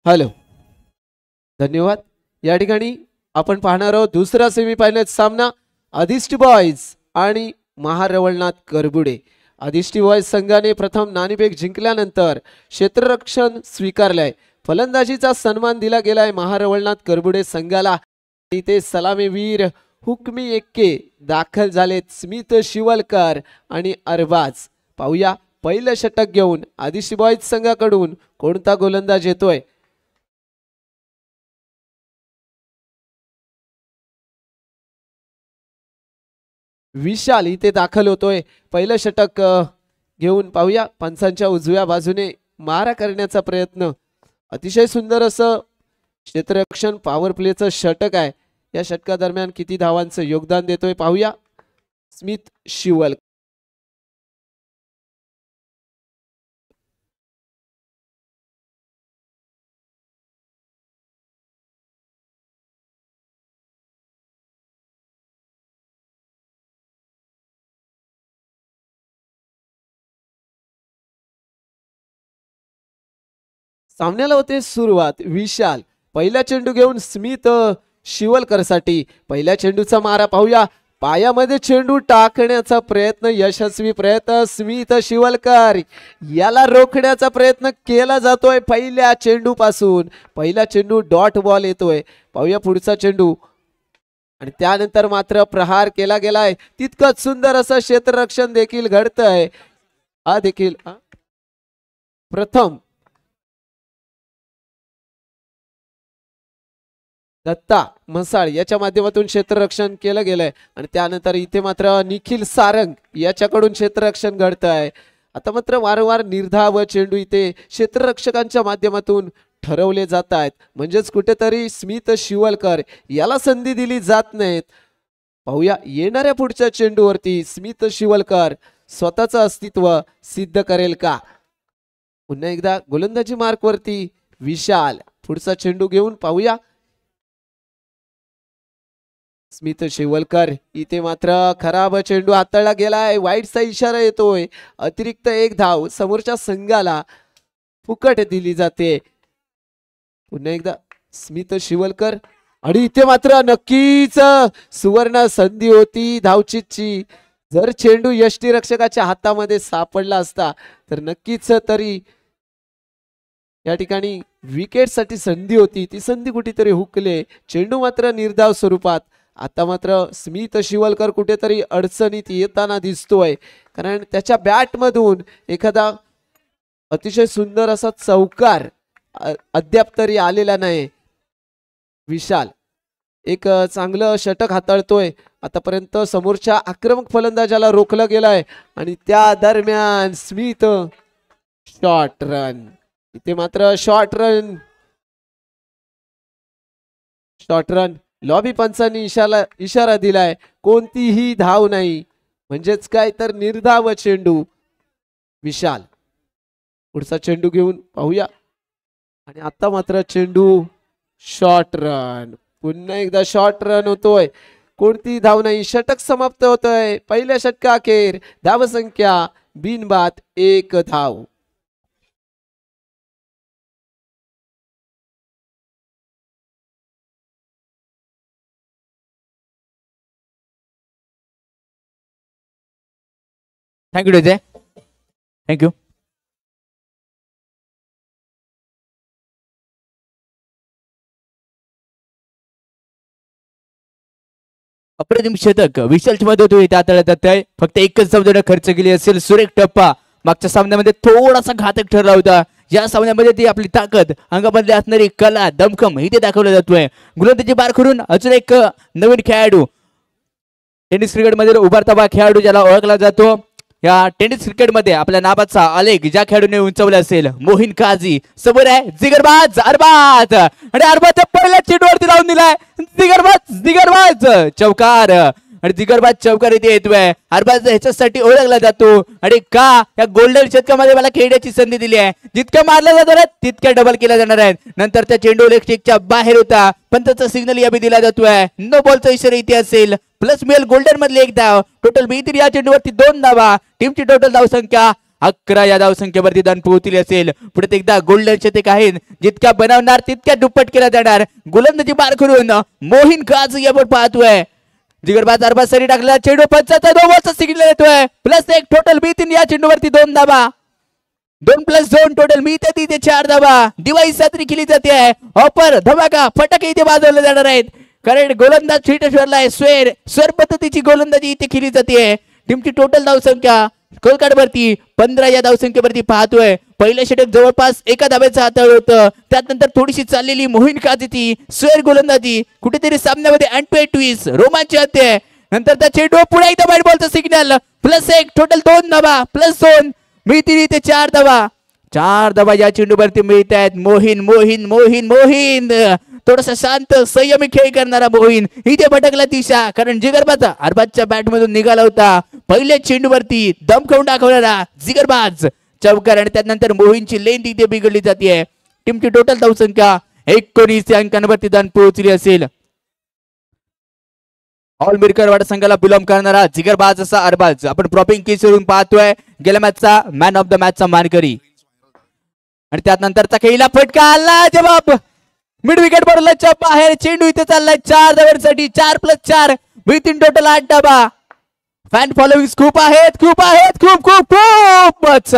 Hello, धन्यवाद। या ठिकाणी आपण पाहणार आहोत दुसरा सेमीफायनल सामना अधिष्टी बॉयज आणि महारवळनाथ करबुडे। अधिष्टी बॉयज संघाने प्रथम नाणेफेक जिंकल्यानंतर क्षेत्ररक्षण स्वीकारले। फलंदाजीचा सन्मान दिला गेलाय महारवळनाथ करबुडे संघाला। इथे सलामीवीर हुकमी एक्के दाखल झालेत स्मित शिवलकर आणि अरबाज। पाहूया पहिलं षटक घेऊन अधिष्टी बॉयज संघाकडून कोणता गोलंदाज येतोय। विशाल इथे दाखल होतोय। पहिलं षटक घेऊन पाहूया। पंचांच्या उजव्या बाजूने मारा करण्याचा प्रयत्न। अतिशय सुंदर असं क्षेत्ररक्षण पॉवर प्लेचं षटक आहे। या षटकादरम्यान किती धावांचं योगदान देतोय पाहूया स्मित शिवल। सामन्याला होते सुरुवात। विशाल पहिला चेंडू घेऊन स्मित शिवलकर साठी। पहिल्या चेंडूचा मारा पाहूया। पायामध्ये चेंडू टाकण्याचा प्रयत्न, यशस्वी प्रयत्न स्मित शिवलकर याला रोखण्याचा प्रयत्न केला जातोय पहिल्या चेंडू पासून। पहिला चेंडू डॉट बॉल येतोय। पाहूया पुढचा चेंडू आणि त्यानंतर मात्र प्रहार केला गेलाय। तितकंच सुंदर असं क्षेत्ररक्षण देखील घडतंय। हा देखील प्रथम दत्ता मसाळ याच्या माध्यमातून क्षेत्ररक्षण केलं गेलंय आणि त्यानंतर इथे मात्र निखिल सारंग याच्याकडून क्षेत्ररक्षण घडतंय। आता मात्र वारंवार निर्धाव चेंडू इथे क्षेत्ररक्षकांच्या माध्यमातून ठरवले जात आहेत, म्हणजेच कुठेतरी स्मित शिवलकर याला संधी दिली जात नाहीत। पाहूया येणाऱ्या पुढच्या चेंडूवरती स्मित शिवलकर स्वतःचं अस्तित्व सिद्ध करेल का। पुन्हा एकदा गोलंदाजी मार्कवरती विशाल पुढचा चेंडू घेऊन पाहूया। स्मित शिवलकर इथे मात्र खराब चेंडू हाताळला गेलाय। वाईटचा इशारा येतोय। अतिरिक्त एक धाव समोरच्या संघाला फुकट दिली जाते। पुन्हा एकदा स्मित शिवलकर आणि इथे मात्र नक्कीच सुवर्ण संधी होती धावचीची। जर चेंडू यष्टीरक्षकाच्या हातामध्ये सापडला असता तर नक्कीच तरी या ठिकाणी विकेटसाठी संधी होती। ती संधी कुठेतरी हुकले। चेंडू मात्र निर्धाव स्वरूपात। आता मात्र स्मित शिवलकर कुठेतरी अडचणीत येताना दिसतोय, कारण त्याच्या बॅटमधून एखादा अतिशय सुंदर असा चौकार अद्याप तरी आलेला नाही। विशाल एक चांगलं षटक हाताळतोय। आतापर्यंत समोरच्या आक्रमक फलंदाजाला रोखलं गेलंय आणि त्या दरम्यान स्मित शॉर्ट रन। इथे मात्र शॉर्ट रन लॉबी पंचांनी इशारा दिलाय। कोणतीही धाव नाही, म्हणजेच काय तर निर्धाव चेंडू। विशाल पुढचा चेंडू घेऊन पाहूया आणि आता मात्र चेंडू शॉर्ट रन। पुन्हा एकदा शॉर्ट रन होतोय। कोणती धाव नाही। षटक समाप्त होतोय। पहिल्या षटकाअखेर धावसंख्या बिनबाद 1 धाव। Thank you DJ, thank you. अप्रतिम शतक विशालच्या मध्ये हाताळत आहे। फक्त एकच धाव खर्च केली असेल। सुरेख टप्पा मागच्या सामन्यामध्ये थोडासा घातक ठरला होता। या सामन्यामध्ये ती आपली ताकद, अंगामध्ये असणारी कला, दमखम इथे दाखवला जातोय। गोलंदाजी बार करून अजून एक नवीन खेळाडू टेनिस क्रिकेट मध्ये उभारता खेळाडू ज्याला ओळखला जातो। या टेनिस क्रिकेट मध्ये आपल्या नावाचा आलेख ज्या खेळाडूने उंचवला असेल मोहीन काझी समोर आहे। जिगरबाज अरबाज आणि अरबाजच्या पहिल्या चेंडूवरती लावून दिलाय। जिगरबाज चौकार आणि जिगरबाज चौकार इथे येतोय। अरबाज ह्याच्यासाठी ओळखला जातो आणि का या गोल्डन षटकामध्ये मला खेळण्याची संधी दिली आहे। जितका मारला जाणार तितक्या डबल केला जाणार आहे। नंतर त्या चेंडू इलेक्ट्रिकच्या बाहेर होता, पण त्याचा सिग्नल याबी दिला जातोय। नो बॉलचा इशारा इथे असेल। प्लस मिळेल गोल्डन मधले 1 धाव। टोटल मिळतील या चेंडूवरती 2 धावा। टीमची टोटल धाव संख्या 11 या धावसंख्येवरती धाव पोहोचली असेल. पुढे एकदा गोल्डन शतक आहे, जितक्या बनवणार तितक्या दुप्पट केला जाणार. गोलंदाजी पार करून मोहीन काझी आपण पाहतोय. जिगरबाज अरबाज सरी टाकला चेंडू 5चा 2 सिग्नल येतोय. +1 टोटल B3 या चेंडूवरती 2 धावा. 2+2 टोटल मी ते 4 धावा. दिवाळी साजरी केली जाते. ऑफर धमाका फटाके इथे वाजवले जाणार आहेत, कारण गोलंदाज फिट ठरलाय. स्वर पद्धतीची गोलंदाजी इथे केली जाते. टीमची टोटल धावसंख्या स्कोरकार्डवरती 15 या धावसंख्येवरती पाहतोय. पहिलं षटक जवळपास 1 धाब्याचं हाताळ होतं. त्यानंतर थोडीशी चाललेली मोहीन काझीची स्वर गोलंदाजी कुठेतरी सामन्यामध्ये अँटवे ट्विस्ट रोमांच होते. नंतर त्या चेंडू पुढे एकदा बॅट बॉलचा सिग्नल. +1 टोटल 2 धावा. +2 मिळतील इथे 4 धावा. 4 धावा या चेंडूवरती मिळत आहेत. मोहीन मोहीन मोहीन मोहीन थोडासा शांत संयमी खेळ करणारा मोहीन इथे भटकला दिशा, कारण जिगरबाजा अरबाजच्या बॅट मधून निघाला होता. पहिल्या चेंडूवरती दम खाऊन दाखवणारा जिगरबाज चौकार, आणि त्यानंतर मोहीनची लेंथ इथे बिघडली जाते. टीमची टोटल धावसंख्या 19 अंकांवरती धाव पोहोचली असेल. ऑल मिरकरवाडा संघाला बिलॉंग करणारा जिगरबाज असा अरबाज आपण प्रॉपिंग केसवरून पाहतोय. गेल्या मॅचचा मॅन ऑफ द मॅचचा मानकरी. आणि त्यानंतरचा खेळीला फटका आला, जवाब मिड विकेट बॉलरच्या बाहेर. चेंडू इथे चाललाय 4 धावांसाठी. 4+4 विथिन टोटल 8 धावा. फॅन फॉलोइंग खूप आहेत खूप आहेत खूप खूप खूपच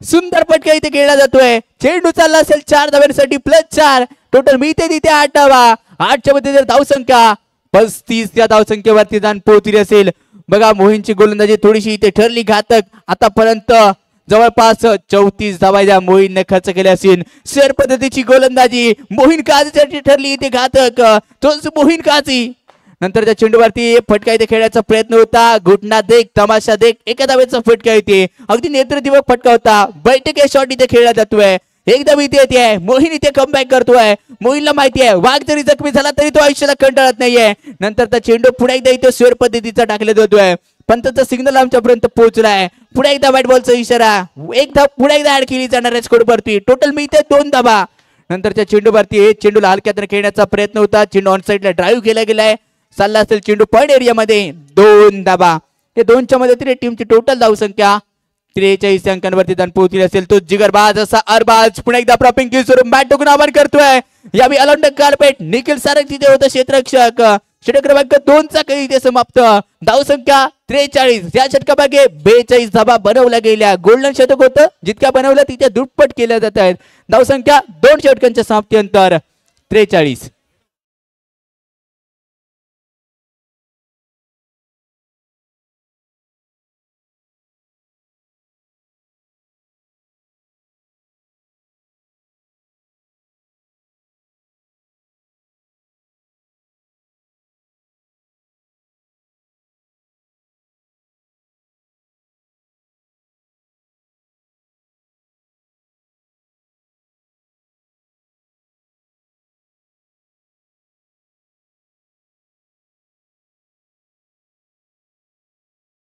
सुंदर फटका इथे खेळला जातोय. चेंडू चालला असेल 4 धावांसाठी. +4 टोटल मिळते तिथे 8 धावा. 8च्या मध्ये जर धावसंख्या 35 या धावसंख्येवरती जाऊन पोहोचली असेल. बघा मोहीनची गोलंदाजी थोडीशी इथे ठरली घातक. आतापर्यंत जवळपास 34 धावा या मोहीनने खर्च केल्या असतील. शेअर पद्धतीची गोलंदाजी मोहीन काझीसाठी ठरली इथे घातक. तोच मोहीन काझी नंतरच्या चेंडूवरती फटका इथे खेळण्याचा प्रयत्न होता. घुटना देख तमाशा देख, एका धावेचा फटका इथे अगदी नेत्रदिवक फटका होता. बैठक शॉट इथे खेळला जातोय. एकदम इथे येते मोहीन इथे कमबॅक करतोय. मोहीनला माहिती आहे वाघ जरी जखमी झाला तरी तो आयुष्याला कंटाळत नाहीये. नंतरचा चेंडू पुढे एकदा इथे शेअर पद्धतीचा टाकला जातोय. पंतचा सिग्नल आमच्यापर्यंत पोहोचलाय. पुढे एकदा बॅट बॉलचा इशारा. एक धाव पुढे एकदा ऍड केली जाणार आहे स्कोरवरती. टोटल मी इथे 2 धावा. नंतरच्या चेंडूवरती चेंडूला हलक्यात खेळण्याचा प्रयत्न होता. चेंडू ऑन साइडला ड्राईव्ह केला गेलाय. चालला असेल चेंडू पॉइंट एरियामध्ये. 2 धावा. हे 2च्या मध्ये टीमची टोटल धावसंख्या 43 अंकांवरती जाऊन पोहोचली असेल. तो जिगरबाज असा अरबाज पुन्हा एकदा प्रॉपिंग केसवरून बॅट टोकून आवाहन करतोय. यावेळी अलॉन्ड कार्पेट निखिल सारंग तिथे होतं क्षेत्ररक्षक. षटक क्रमांक 2चा काही इथे समाप्त. धावसंख्या 43. या षटकामागे 42 धावा बनवल्या गेल्या. गोल्डन शतक होतं, जितक्या बनवल्या तिथे दुप्पट केल्या जात आहेत. धावसंख्या 2 षटकांच्या समाप्तीनंतर 43.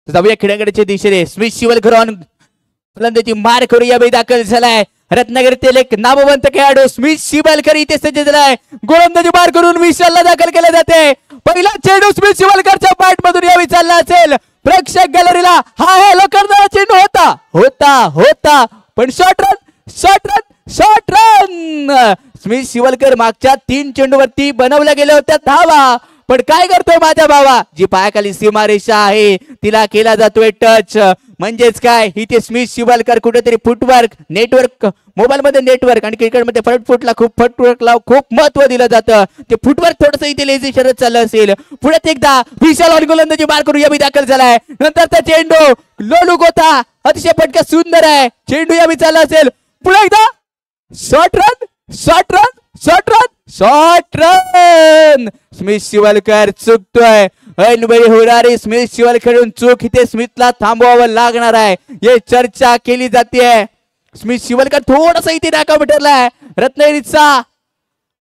जाऊया खेळाकडच्या दिशेने. स्मिथ शिवलकर ऑन फलंदाजी मार करूया बे दाखल झालाय. रत्नागिरीतील एक नामवंत खेळाडू स्मिथ शिवलकर इथे सज्ज झालाय. गोलंदाजी मार करून विशालला दाखल केले जाते. पहिला चेंडू स्मिथ शिवलकरच्या बॅट मधून यावी चालला असेल. प्रेक्षक गॅलरीला हा हॅलो करणारा चेंडू होता होता होता पण short run short run short run. Smit Shivalkar मागच्या 3 चेंडूवरती बनवल्या गेल्या होत्या धावा. पण काय करतोय माझ्या भावा, जी पायाखाली सीमारेषा आहे तिला केला जातोय टच. म्हणजेच काय, इथे स्मिथ शिवलकर कुठेतरी फुटवर्क नेटवर्क मोबाईल मध्ये नेटवर्क आणि क्रिकेट मध्ये फुटवर्कला खूप महत्व दिलं जातं. ते फुटवर्क थोडंसं इथे लेझी शरद चाललं असेल. पुढे एकदा विशाल गोलंदाजी मार करून यावी दाखल झालाय. नंतरचा चेंडू लोलू गोता अतिशय फटका सुंदर आहे. चेंडू यावी चालला असेल. पुढे एकदा short run short run short run short run. Smit Shivalkar चुकतोय. ऐनवेळी होणारी स्मिथ शिवलकरकडून चूक इथे स्मिथला थांबवावं लागणार आहे. हे चर्चा केली जाते. स्मिथ शिवलकर थोडासा इथे नाका भेटलाय. रत्नागिरीचा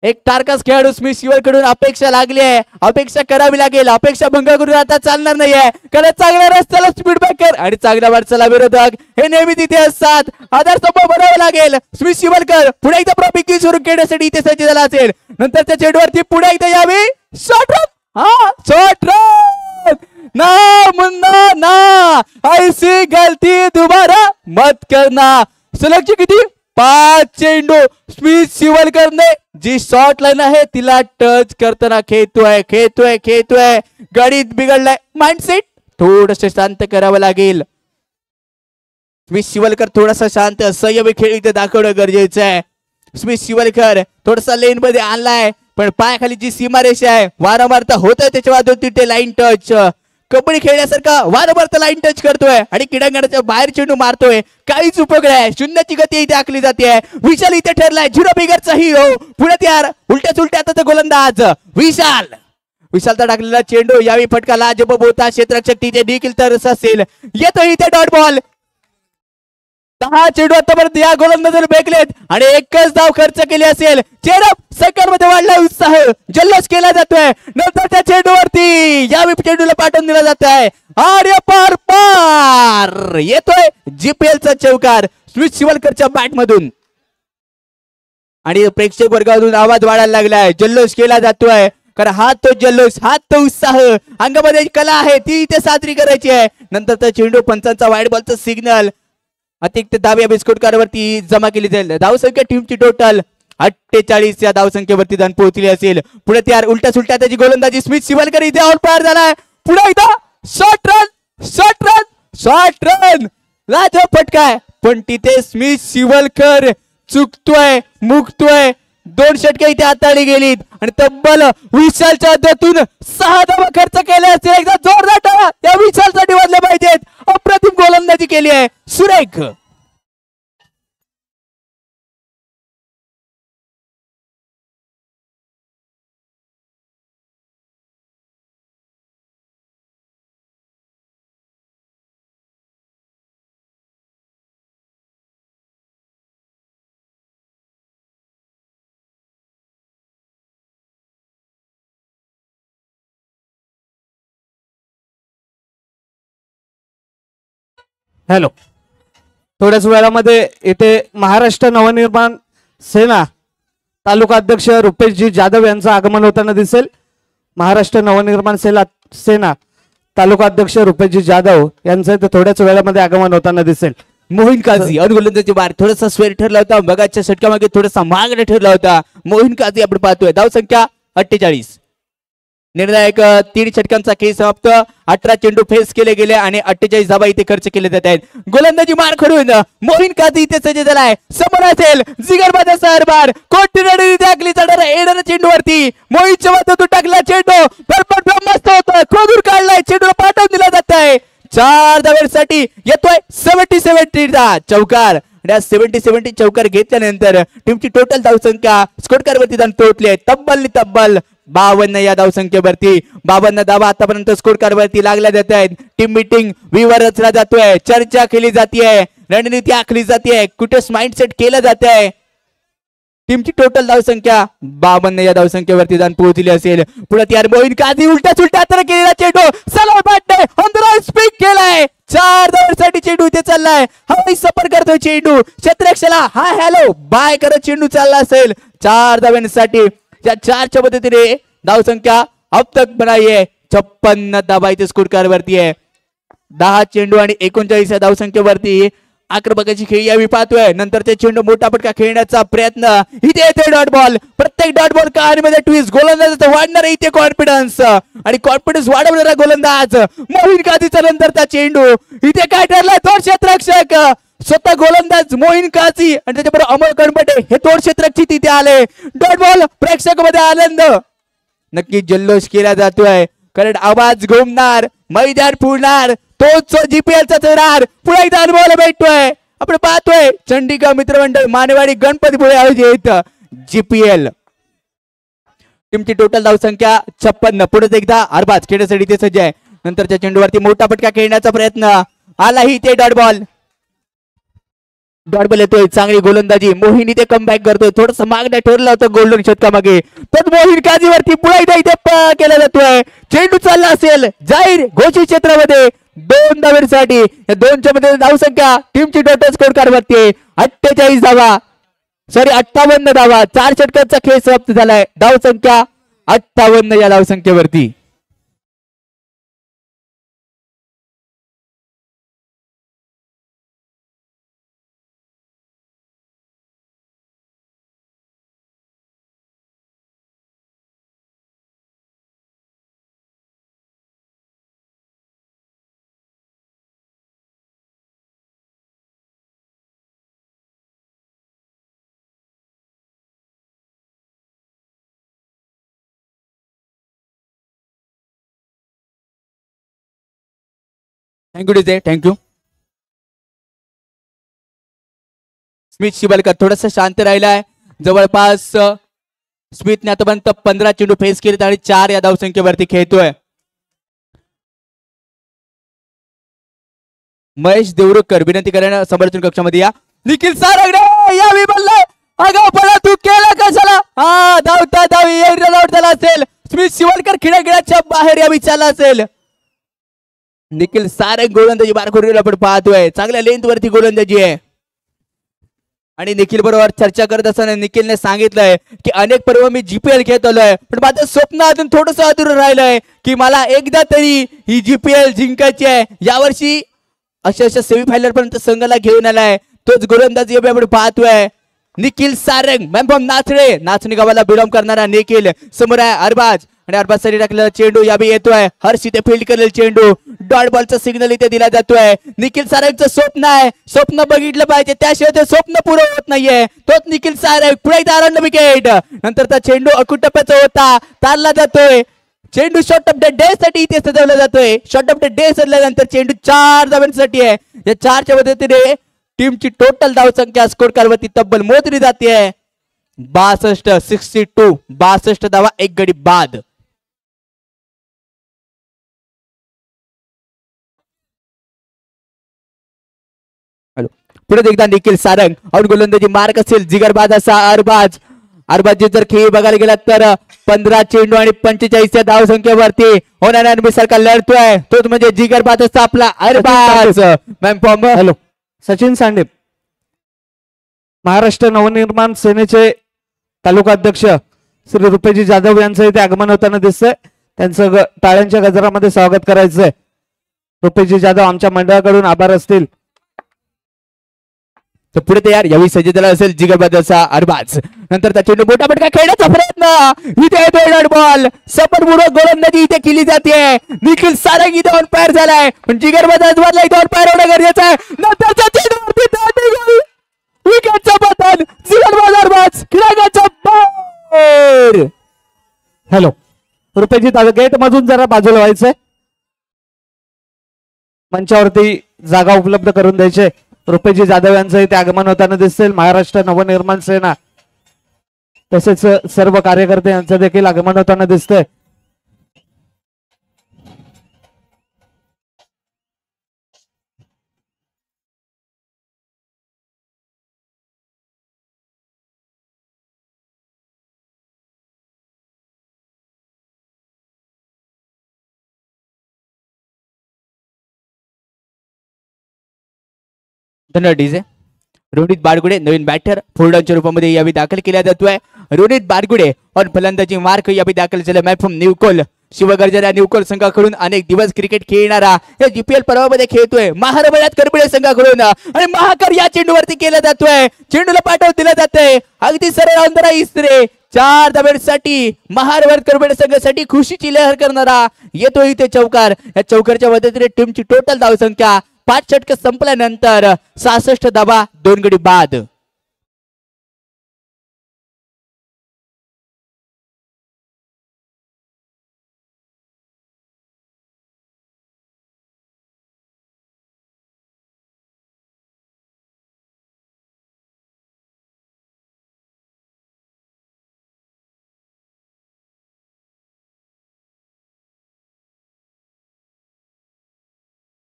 एक टारकास खेळाडू स्मिथ शिवलकडून अपेक्षा लागली आहे. अपेक्षा करावी लागेल. अपेक्षा भंग करून आता चालणार नाहीये. कारण चांगल्या रस्त्याला स्पीड ब्रेकर आणि चांगल्या वाटचाला विरोधक हे नेहमी तिथे असतात. आधारस्तंभ बनावा लागेल. स्मिथ शिवलकर पुढे एकदा प्रॉपिंग सुरू करण्यासाठी इथे सज्ज झाला असेल. नंतरच्या चेंडूवरती पुढे एकदा यावी शॉर्ट रन. हा शॉर्ट रन. ना मुन्ना ना, ऐसी गलती दोबारा मत करना. सलगची किती 5 चेंडू. स्मिथ शिवलकरने जी शॉट लाईन आहे तिला टच करताना खेळतोय. गणित बिघडलाय. माइंडसेट थोडस शांत करावं लागेल. स्मिथ शिवलकर थोडासा शांत संयमी खेळ इथे दाखवणं गरजेचं आहे. स्मिथ शिवलकर थोडासा लेन मध्ये आणलाय, पण पायाखाली जी सीमारेषा आहे वारंवार होत आहे त्याच्या बाजून तिथे लाईन टच. कबड्डी खेळण्यासारखा वारंवार लाईन टच करतोय आणि क्रीडांगणाच्या बाहेर चेंडू मारतोय. काहीच उपयोग नाही. शून्याची गती इथे आखली जाते. विशाल इथे ठरलाय झिरो बिगरचा हिरो. पुढे तयार उलट्या आता गोलंदाज विशालचा टाकलेला चेंडू यावेळी फटका लाजबाब होता. क्षेत्ररक्षक तिथे देखील तरस असेल. येतो इथे डॉट बॉल. 10 चेंडू आतापर्यंत या गोलंदाजाने फेकलेत आणि एकच धाव खर्च केली असेल. चेहरा मध्ये वाढला उत्साह, जल्लोष केला जातोय. नंतरच्या चेंडूवरती यावेळी चेंडूला पाठवून दिला जात आहे आणि पार येतोय जीपीएलचा चौकार स्मिथ शिवलकरच्या बॅट मधून. आणि प्रेक्षक वर्गातून आवाज वाढायला लागलाय, जल्लोष केला जातोय. कारण हा तो जल्लोष, हा तो उत्साह, अंगामध्ये कला आहे ती इथे साजरी करायची आहे. नंतरचा चेंडू पंचांचा वाईड बॉलचा सिग्नल अतिरिक्त धाव या बिस्कुट कारवरती जमा केली जाईल. धावसंख्या टीमची टोटल 48 या धावसंख्येवरती जाऊन पोहोचली असेल. पुढे तयार उलट्या सुलट्या त्याची गोलंदाजी. स्मिथ शिवलकर इथे आउट पार झालाय. पुढे एकदा शॉट रन लाजो फटकाय, पण तिथे स्मिथ शिवलकर चुकतोय, मुकतोय. 2 षटके इथे हाताळली गेलीत आणि तब्बल विशालच्या हातातून 6 धावा खर्च केले असतील. एकदा जोरदार टाळ्या या विशालसाठी वाजल्या पाहिजेत. अप्रतिम गोलंदाजी केली आहे, सुरेख. हॅलो, थोड्याच वेळामध्ये येथे महाराष्ट्र नवनिर्माण सेना तालुका अध्यक्ष रुपेशजी जाधव यांचं आगमन होताना दिसेल. महाराष्ट्र नवनिर्माण सेना तालुका अध्यक्ष रुपेशजी जाधव यांचं इथे थोड्याच वेळामध्ये आगमन होताना दिसेल. मोहिन काझी गोलंदाजी बार थोडासा स्वेर ठरला होता. बघाच्या षटकामागे थोडासा मागणे ठरला होता. मोहिन काझी आपण पाहतोय. धावसंख्या 48. निर्णायक 3 षटकांचा खेळ समाप्त. 18 चेंडू फेस केले गेले आणि 48 धावा इथे खर्च केले जात आहेत. गोलंदाजी मार खडून मोहिन काझी इथे सज्ज झालाय. समोर असेल जिगरबाजा सरबार कोटी टाकली जाणार येणाऱ्या चेंडूवरती. मोहितच्या मधून टाकला चेंडू मस्त होता. खोदून काढलाय. चेंडूला पाठवून दिला जात आहे. 4 धावेसाठी येतोय 70 चा चौकार. 70 चौकार घेतल्यानंतर टीमची टोटल धावसंख्या स्कोर कार्डवरती जाऊन पोहोचली आहे तब्बल 52 या धावसंख्येवरती. 52 धावा आतापर्यंत स्कोर कार्डवरती लागल्या जात आहेत. टीम मीटिंग व्यूवर रचला जातोय, चर्चा केली जाते, रणनीती आखली जाते, कुठे माइंडसेट केलं जात आहे. टीमची टोटल धावसंख्या 52 या धावसंख्येवरती जाऊन पोहोचली असेल. पुढे तयार मोहिन काझी उलट्या सुलट्या तर केलेला चेंडू सलाम बॅटने ऑन स्पीक केलाय. 4 धावांसाठी चेंडू इथे चाललाय. हवाई सफर करतोय चेंडू. क्षेत्ररक्षकाला हा हॅलो बाय करत चेंडू चालला असेल. 4 धावांसाठी या 4च्या मदतीने धावसंख्या अब तक बनाई आहे 56 धावा इथे स्कोर कार्डवरती आहे. 10 चेंडू आणि 39 या धावसंख्येवरती आक्रमकाची खेळी यावी पाहतोय. नंतरचे चेंडू मोठा पटका खेळण्याचा प्रयत्न. इथे येते डॉट बॉल. प्रत्येक डॉट बॉल कहाणीमध्ये ट्विस्ट. गोलंदाजाचा वाढणार इथे कॉन्फिडन्स आणि कॉन्फिडन्स वाढवणारा गोलंदाज मोहिन काझीचा नंतरचा चेंडू. इथे काय ठरलाय 2 क्षेत्ररक्षक स्वतः गोलंदाज मोहिन काझी आणि त्याच्याबरोबर अमोल कणपटे हे 2 क्षेत्ररक्षक तिथे आले. डॉट बॉल प्रेक्षकांमध्ये आनंद. नक्की जल्लोष केला जातोय कारण आवाज घुमणार, मैदान फुलणार, तोच जीपीएलचा चेहरा पुढे एकदा अनुभवाला भेटतोय. आपण पाहतोय चंडिका मित्रमंडळ मानेवाडी गणपतीपुळे आयोजित जीपीएल. टीमची टोटल धावसंख्या 56. पुढे एकदा अरबाज खेळण्यासाठी ते सज्ज आहे. नंतरच्या चेंडूवरती मोठा फटका खेळण्याचा प्रयत्न. आलाही ते डॉट बॉल येतोय. चांगली गोलंदाजी. मोहिनी ते कमबॅक करतोय. थोडस मागण्या ठरलं होतं गोल्डन शतकामागे. तर मोहिन काझीवरती पुढे एकदा इथे केला जातोय. चेंडू चालला असेल जाहीर घोषित क्षेत्रामध्ये 2 धावेसाठी. या 2च्या मध्ये धावसंख्या टीमची टोटल स्कोर कार्डवरती 48 धावा 58 धावा. 4 षटकांचा खेळ समाप्त झालाय. धावसंख्या 58 या धावसंख्येवरती. Thank you DJ, thank you. Smit Shivalkar थोडासा शांत राहिलाय. जवळपास स्मितने आतापर्यंत 15 चेंडू फेस केलेत आणि 4 या धावसंख्येवरती खेळतोय. महेश देवरुखकर विनंती करणं समर्थन कक्षामध्ये या. निखिल सारंग या विबलला आगाऊपणा तू केला कशाला. हा धावता धावी आउट झाला असेल. स्मित शिवलकर खेळाच्या बाहेर या विचारला असेल. निखिल सारंग गोलंदाजी बार करून आपण पाहतोय. चांगल्या लेंथ वरती गोलंदाजी आहे. आणि निखिल बरोबर चर्चा करत असताना निखिलने सांगितलंय की अनेक पर्व मी जीपीएल खेळत आलोय, पण माझं स्वप्न अजून थोडंसं अधुरं राहिलंय की मला एकदा तरी ही जीपीएल जिंकायची आहे. यावर्षी अशा सेमीफायनल पर्यंत संघाला घेऊन आलाय. तोच गोलंदाजी आपण पाहतोय. निखिल सारंग मॅम नाचणी गावाला बिलॉंग करणारा निखिल. समोर आहे अरबाज आणि अरबाज साठी टाकलेला चेंडू यावेळी येतोय. हर्ष इथे फील्ड करेल चेंडू. डॉट बॉलचा सिग्नल इथे दिला जातोय. निखिल सारंगचं स्वप्न आहे, स्वप्न बघितलं पाहिजे, त्याशिवाय ते स्वप्न पूर्ण होत नाहीये. तोच निखिल सारंग पुढे एकदा विकेट. नंतरचा चेंडू अकुटप्प्याचा होता, तारला जातोय. चेंडू शॉर्ट ऑफ द डे साठी इथे सजवला जातोय. शॉर्ट ऑफ द डे सजल्यानंतर चेंडू 4 धावांसाठी आहे. या 4च्या मदतीने टीमची टोटल धावसंख्या स्कोर कार्ड वरती तब्बल मोजली जाते. 62 धावा, 1 गडी बाद. पुढे एकदा निखिल सारंग आउट. गोलंदाजी मार्क असेल जिगरबाज असा अरबाज. अरबाजी जर खेळ बघायला गेला तर 15 चेंडू आणि 45 धावसंख्येवरती होणारा सारखा लढतोय. तोच म्हणजे जिगरबाज असा आपला Arbaz. Ma'am form. Hello. Sachin Sande Maharashtra Navnirman सेनेचे तालुका अध्यक्ष श्री रुपेजी जाधव यांचं इथे आगमन होताना दिसतंय. त्यांचं टाळ्यांच्या गजरामध्ये स्वागत करायचंय. रुपेजी जाधव आमच्या मंडळाकडून आभार असतील. तर पुढे तयार यावेळी सज्ज झाला असेल जिगरबादचा अरबाज. नंतर त्या चेंडू मोठा पटका खेळण्याचा प्रयत्न. इथे येतोय बॉल. सफलपूर्वक गोलंदाजी इथे केली जाते. निखिल सारंग इथे ऑन फायर झालाय, पण जिगरबाद अरबाजला इथे ऑन फायर होणं गरजेचं आहे. नंतरचा चेंडू विकेटचा बदल. जिगरबाद अरबाज खेळाच्या बाहेर. हॅलो. रुपेजी गेट मधून जरा बाजूला व्हायचंय. मंचावरती जागा उपलब्ध करून द्यायचे. रुपेजी जाधव यांचं इथे आगमन होताना दिसेल. महाराष्ट्र नवनिर्माण सेना तसेच सर्व कार्यकर्ते यांचं देखील आगमन होताना दिसतंय. धन्यवाद डीजे. रोहित बारगुडे नवीन बॅटर फोल्डरच्या रूपामध्ये यावेळी दाखल केला जातोय. रोहित बारगुडे और फलंदाजी मार्क यावेळी दाखल झाला. Match from Newcol. Shivgarjana Newcol संघाकडून अनेक दिवस क्रिकेट खेळणारा या जीपीएल पर्वामध्ये खेळतोय. महारबळ्यात करपिळे संघाकडून आणि महाकर या चेंडूवरती केला जातोय. चेंडूला पाठव दिला जातोय. अगदी सरळ अंतरा इस्त्रे 4 धाब्यांसाठी महारवर करपिळे संघासाठी खुशीची लहर करणारा येतो इथे चौकार. या चौकारच्या मदतीने टीमची टोटल धावसंख्या 5 षटक संपल्यानंतर 66 धावा, 2 गडी बाद.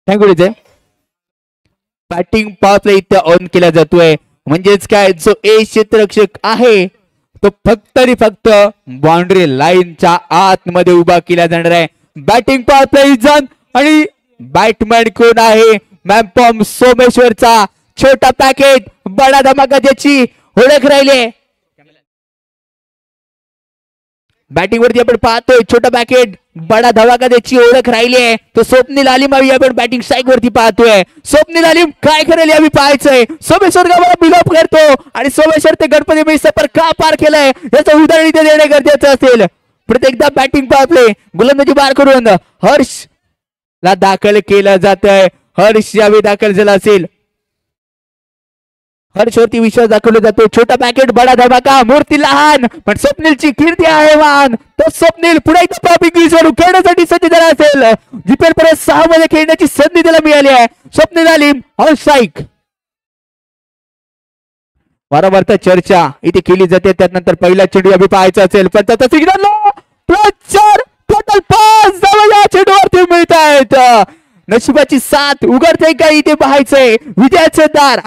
Thank you DJ. Batting power play इथे ऑन केला जातोय. म्हणजेच काय, जो ए क्षेत्ररक्षक आहे तो फक्त आणि फक्त बाउंड्री लाईनच्या आतमध्ये उभा केला जाणार आहे. बॅटिंग पॉवर प्ले इजन आणि बॅटमॅन कोण आहे? मॅम सोमेश्वरचा छोटा पॅकेट बडा धमाका ज्याची ओळख राहिली. बॅटिंग वरती आपण पाहतोय छोटा पॅकेट बडा धमाका त्याची ओळख राहिली आहे. तो स्वप्नील आलिम आपण बॅटिंग स्ट्राईक वरती पाहतोय. स्वप्नील आलिम काय करेल यावी पाहायचंय. सोमेश्वर गावाला बिलॉप करतो आणि सोमेश्वर ते गणपती मी सफर का पार केलंय याचं उदाहरण इथे देणे गरजेचं असेल. प्रत्येकदा बॅटिंग पाहतोय. गोलंदाजी बार करून हर्ष ला दाखल केलं जात आहे. हर्ष यावेळी दाखल झाला असेल. हर्षवरती विश्वास दाखवला जातो. छोटा पॅकेट बडा धमाका. मूर्ती लहान पण स्वप्नीलची कीर्ती आहे मान. तो स्वप्नील पुढे खेळण्यासाठी सज्ज झाला असेल. जिपेल परत 6 मध्ये खेळण्याची संधी त्याला मिळाली आहे. Swapnil Alim on strike. वारंवार चर्चा इथे केली जाते. त्यानंतर पहिला चेंडू अभि पाहायचा असेल पण त्याचा सिग्नल टोटल 5 धावा या चेंडूवरती मिळत आहेत. नशिबाची साथ उघडते का इथे पाहायचंय. विजयाचं दार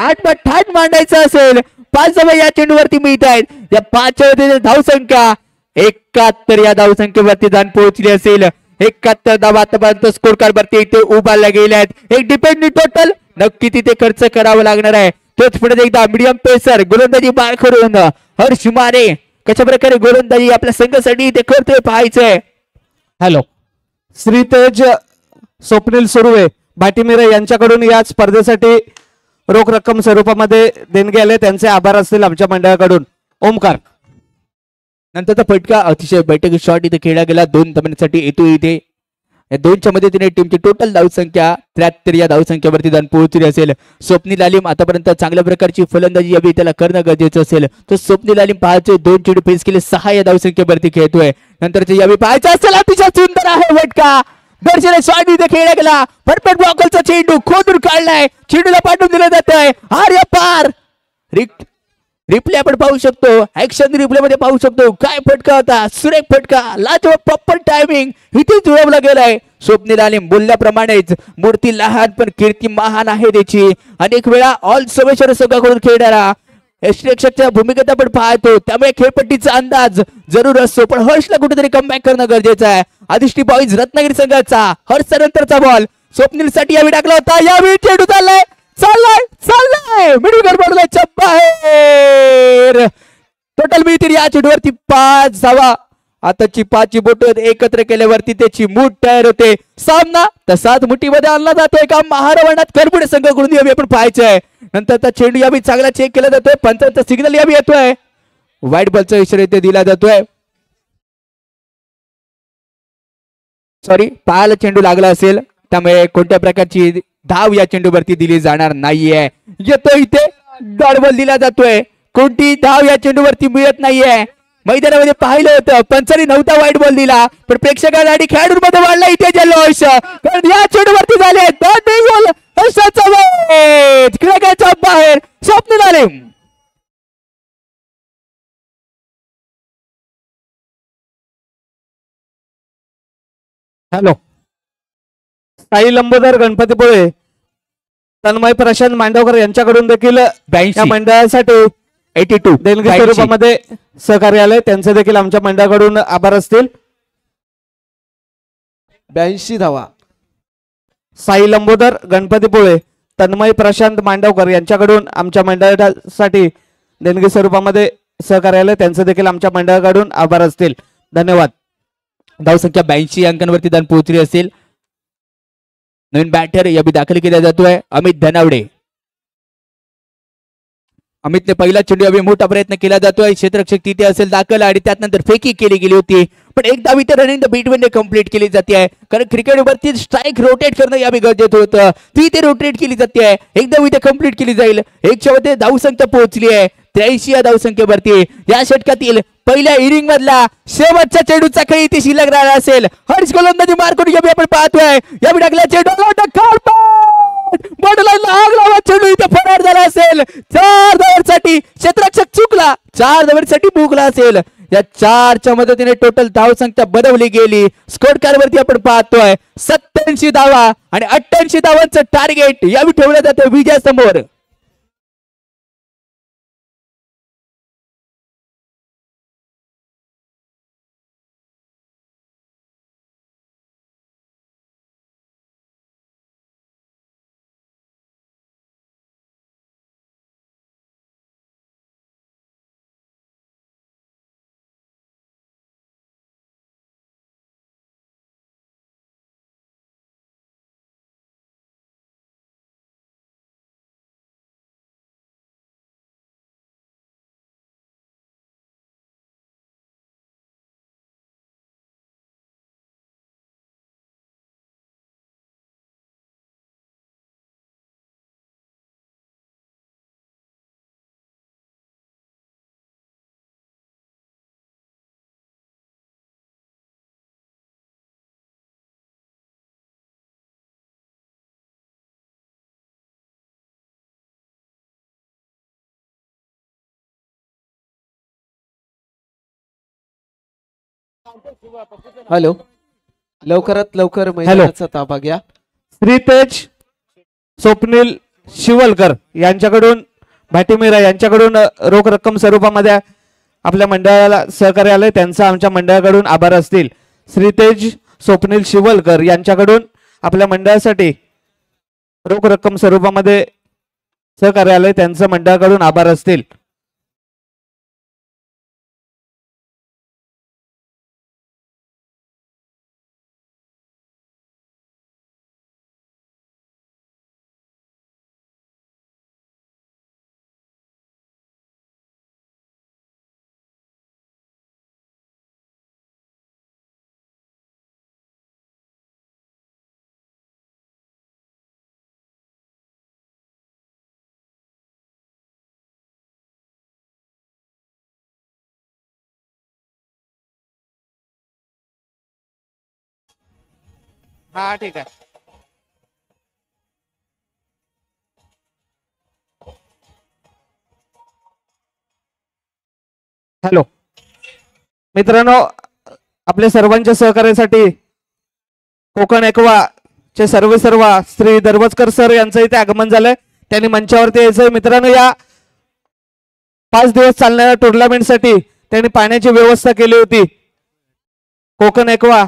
ठाट मांडायचं असेल 5 धावा या चेंडूवरती मिळत आहेत. या 5 धावसंख्या 71 या धावसंख्येवरती जाण पोहोचली असेल. 71 धावा आतापर्यंत स्कोर कार्ड वरती इथे उभारल्या गेल्या आहेत. एक डिपेंडिंग टोटल नक्की तिथे खर्च करावा लागणार आहे. तोच पुढे एकदा मीडियम पेसर गोलंदाजी बाळ करून हर्ष मारे कशा प्रकारे गोलंदाजी आपल्या संघासाठी इथे करतोय पाहायचंय. हॅलो श्रीतेज स्वप्नील सुर्वे भाटीमिरे यांच्याकडून या स्पर्धेसाठी रोख रक्कम स्वरूपामध्ये देणगी आले. त्यांचे आभार असतील आमच्या मंडळाकडून. ओमकार नंतरचा फटका अतिशय बैठक शॉट इथे खेळला गेला. 2 धावांसाठी येतो इथे. या 2च्या मदतीने टीमची टोटल धावसंख्या 73 या धावसंख्येवरती जाऊन पोहोचली असेल. स्वप्नील आलिम आतापर्यंत चांगल्या प्रकारची फलंदाजी यावी त्याला करणं गरजेचं असेल. तो स्वप्नील आलिम पाहायचे 2 चेंडू फेस केले 6 या धावसंख्येवरती खेळतोय. नंतरचे यावी पाहायचं असेल अतिशय सुंदर आहे फटका. दर्शने शॉट इथे खेळला गेला. परफेक्ट ब्लॉकरचा चेंडू खोदून काढलाय. चेंडूला पाठवून दिलं जात आहे. आर्य पार रिप्ले आपण पाहू शकतो. ऍक्शन रिप्ले मध्ये पाहू शकतो. काय फटका होता. सुरेख फटका. लाजवाब प्रॉपर टायमिंग इथे जुळवला गेलाय. स्वप्नील आलिम बोलल्याप्रमाणेच मूर्ती लहान पण कीर्ती महान आहे त्याची. अनेक वेळा ऑल समेश्वर संघाकडून खेळणारा यष्टीरक्षकच्या भूमिकेत आपण पाहतो. त्यामुळे खेळपट्टीचा अंदाज जरूर असतो पण हर्षला कुठेतरी कमबॅक करणं गरजेचं आहे. आदिष्टी बॉईज रत्नागिरी संघाचा हर्षच्या नंतरचा बॉल स्वप्नील साठी यावेळी टाकला होता. यावेळी चेंडू चाललाय मिडल गडबडलाय बाहेर. टोटल मिळतील या चेंडूवरती 5 धावा. आताची 5 बोट एकत्र केल्यावरती त्याची मूठ तयार होते. सामना तसाच मुठीमध्ये आणला जातोय का महारावणात करपुडे संघाकडून यावी आपण पाहायचंय. नंतरचा चेंडू यावी चांगला चेक केला जातोय. पंचांचा सिग्नल यावी येतोय. वाईट बॉलचा इशारा इथे दिला जातोय. सॉरी पायाला चेंडू लागला असेल त्यामुळे कोणत्या प्रकारची धाव या चेंडूवरती दिली जाणार नाहीये. येतो इथे डॉट बॉल दिला जातोय. कोणती धाव या चेंडूवरती मिळत नाहीये. मैदानामध्ये पाहिलं होतं पंचांनी नव्हता वाईट बॉल दिला पण प्रेक्षकांसाठी खेळाडूंमध्ये वाढला इथे जल्लोष. कारण या चेंडूवरती झाले बाहेर स्वप्नील आलिम. हॅलो साई लंबोदर गणपतीपुळे तन्मय प्रशांत मांडवकर यांच्याकडून देखील 82 या मंडळासाठी 82 देणगी स्वरूपामध्ये सहकार्य आले. त्यांचे देखील आमच्या मंडळाकडून आभार असतील. 82 धावा. साई लंबोदर गणपतीपुळे तन्मय प्रशांत मांडवकर यांच्याकडून आमच्या मंडळासाठी देणगी स्वरूपामध्ये सहकार्य आले. त्यांचे देखील आमच्या मंडळाकडून आभार असतील. धन्यवाद. धावसंख्या 82 अंकांवरती जाऊन पोहोचली असेल. नवीन बॅटर यावी दाखल केला जातोय अमित धनावडे. अमितने पहिला चेंडू यावी मोठा प्रयत्न केला जातोय. क्षेत्ररक्षक तिथे असेल दाखल आणि त्यानंतर फेकी केली गेली होती पण एक धाव इथे रनिंग द बीट मध्ये कंप्लीट केली जाते. कारण क्रिकेटवरती स्ट्राईक रोटेट करणं यावी गरजेचं होतं. ती इथे रोटेट केली जाते. एक धाव इथे कंप्लीट केली जाईल. 1च्या मध्ये धावसंख्या पोहोचली आहे 83 या धावसंख्येवरती. या षटकातील पहिल्या इनिंग मधला शेवटच्या चेंडूचा खेळ इथे शिल्लक राहिला असेल. हर्ष गोलंदाजी मार करून यावी आपण पाहतोय. यावी टाकला चेंडू चेंडू इथे फरार झाला असेल. 4 धावांसाठी क्षेत्ररक्षक चुकला. 4 धावांसाठी मुकला असेल. या 4च्या मदतीने टोटल धावसंख्या बनवली गेली. स्कोर कार्ड वरती आपण पाहतोय 87 धावा आणि 88 धावांचं टार्गेट यावी ठेवलं जातं विजयासमोर. हॅलो, लवकरात लवकर मैदानाचा ताबा घ्या. श्रीतेज स्वप्नील शिवलकर यांच्याकडून भाटीमिरा यांच्याकडून रोख रक्कम स्वरूपामध्ये आपल्या मंडळाला सहकार्य आलंय, त्यांचा आमच्या मंडळाकडून आभार असतील. श्रीतेज स्वप्नील शिवलकर यांच्याकडून आपल्या मंडळासाठी रोख रक्कम स्वरूपामध्ये सहकार्य आलंय, त्यांचं मंडळाकडून आभार असतील. हा ठीक आहे. हॅलो मित्रांनो, आपल्या सर्वांच्या सहकार्यासाठी कोकण एक्वा चे सर्व श्री दरवजकर सर यांचं इथे आगमन झालंय. त्यांनी मंचावरती यायचंय. मित्रांनो, या 5 दिवस चालणाऱ्या टुर्नामेंटसाठी त्यांनी पाण्याची व्यवस्था केली होती. कोकण एक्वा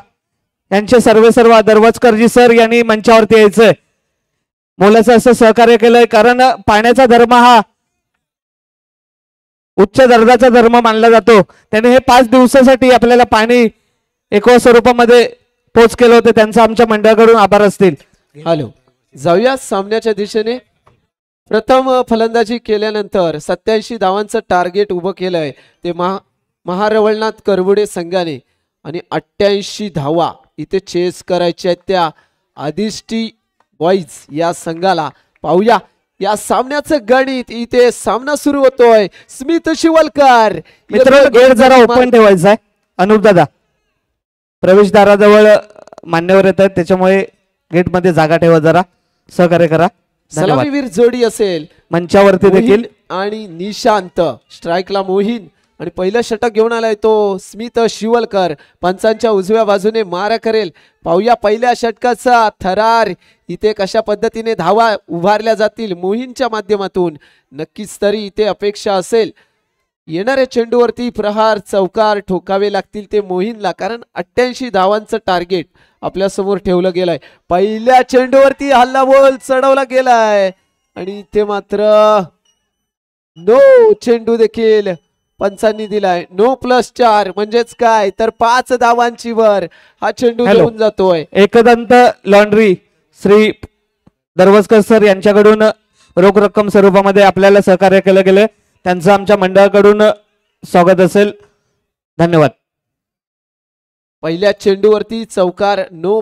यांचे सर्व दरवजकरजी सर यांनी मंचावरती यायचंय. मोलाचं असं सहकार्य केलंय, कारण पाण्याचा धर्म हा उच्च दर्जाचा धर्म मानला जातो. त्याने हे 5 दिवसासाठी आपल्याला पाणी एक्वा स्वरूपामध्ये पोच केलं होतं, त्यांचा आमच्या मंडळाकडून आभार असतील. हॅलो, जाऊया सामन्याच्या दिशेने. प्रथम फलंदाजी केल्यानंतर 87 धावांचं टार्गेट उभं केलंय ते महारवळनाथ करवडे संघाने, आणि 88 धावा इथे चेस करायच्या आहेत त्या आदिष्टी बॉईज या संघाला. पाहूया या सामन्याचं गणित. इथे सामना सुरू होतोय. स्मित शिवलकर, मित्रांनो गेट जरा ओपन ठेवायचा आहे. अनुप दादा प्रवेशद्वाराजवळ मान्यवर येत आहेत, त्याच्यामुळे गेटमध्ये जागा ठेवा, जरा सहकार्य करा. सलामीवीर जोडी असेल मंचावरती देखील, आणि निशांत स्ट्राईकला मोहीन, आणि पहिलं षटक घेऊन आलाय तो स्मित शिवलकर. पंचांच्या उजव्या बाजूने मारा करेल. पाहूया पहिल्या षटकाचा थरार. इथे कशा पद्धतीने धावा उभारल्या जातील मोहीनच्या माध्यमातून. नक्कीच तरी इथे अपेक्षा असेल येणाऱ्या चेंडूवरती प्रहार चौकार ठोकावे लागतील ते मोहीनला, कारण 88 धावांचं टार्गेट आपल्या समोर ठेवलं गेलंय. पहिल्या चेंडूवरती हल्ला बोल चढवला गेलाय, आणि इथे मात्र नो चेंडू देखील पंचांनी दिलाय. नो +4 म्हणजेच काय तर 5 धावांची वर हा चेंडू घेऊन जातोय. एकदंत लॉन्ड्री श्री दरवजकर सर यांच्याकडून रोख रक्कम स्वरूपामध्ये आपल्याला सहकार्य केलं गेलं, त्यांचं आमच्या मंडळाकडून स्वागत असेल. धन्यवाद. पहिल्या चेंडूवरती चौकार. नो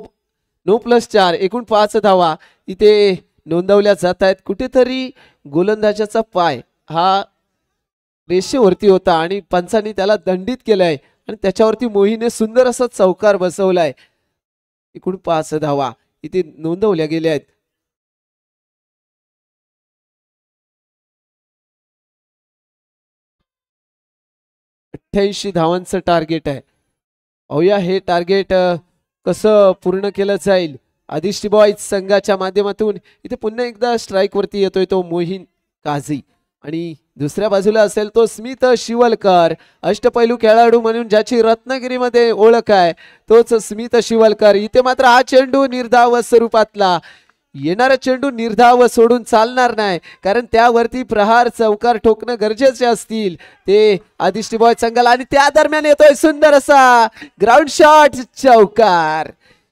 +4 एकूण 5 धावा इथे नोंदवल्या जात आहेत. कुठेतरी गोलंदाजाचा पाय हा रेषेवरती होता आणि पंचांनी त्याला दंडित केलाय, आणि त्याच्यावरती मोहीने सुंदर असा चौकार बसवलाय. एकूण 5 धावा इथे नोंदवल्या गेल्या आहेत. अठ्ठ्याऐंशी धावांचं टार्गेट आहे. अवया हे टार्गेट कसं पूर्ण केलं जाईल. आदिष्टी बॉईज संघाच्या माध्यमातून इथे पुन्हा एकदा स्ट्राईक वरती येतोय तो मोहीन काझी, आणि दुसऱ्या बाजूला असेल तो स्मित शिवलकर. अष्टपैलू खेळाडू म्हणून ज्याची रत्नागिरीमध्ये ओळख आहे तोच स्मित शिवलकर. इथे मात्र हा चेंडू निर्धाव स्वरूपातला. येणारा चेंडू निर्धाव सोडून चालणार नाही, कारण त्यावरती प्रहार चौकार ठोकणं गरजेचे असतील ते आदिष्टी बॉय संघाला, आणि त्या दरम्यान येतोय सुंदर असा ग्राउंड शॉट चौकार.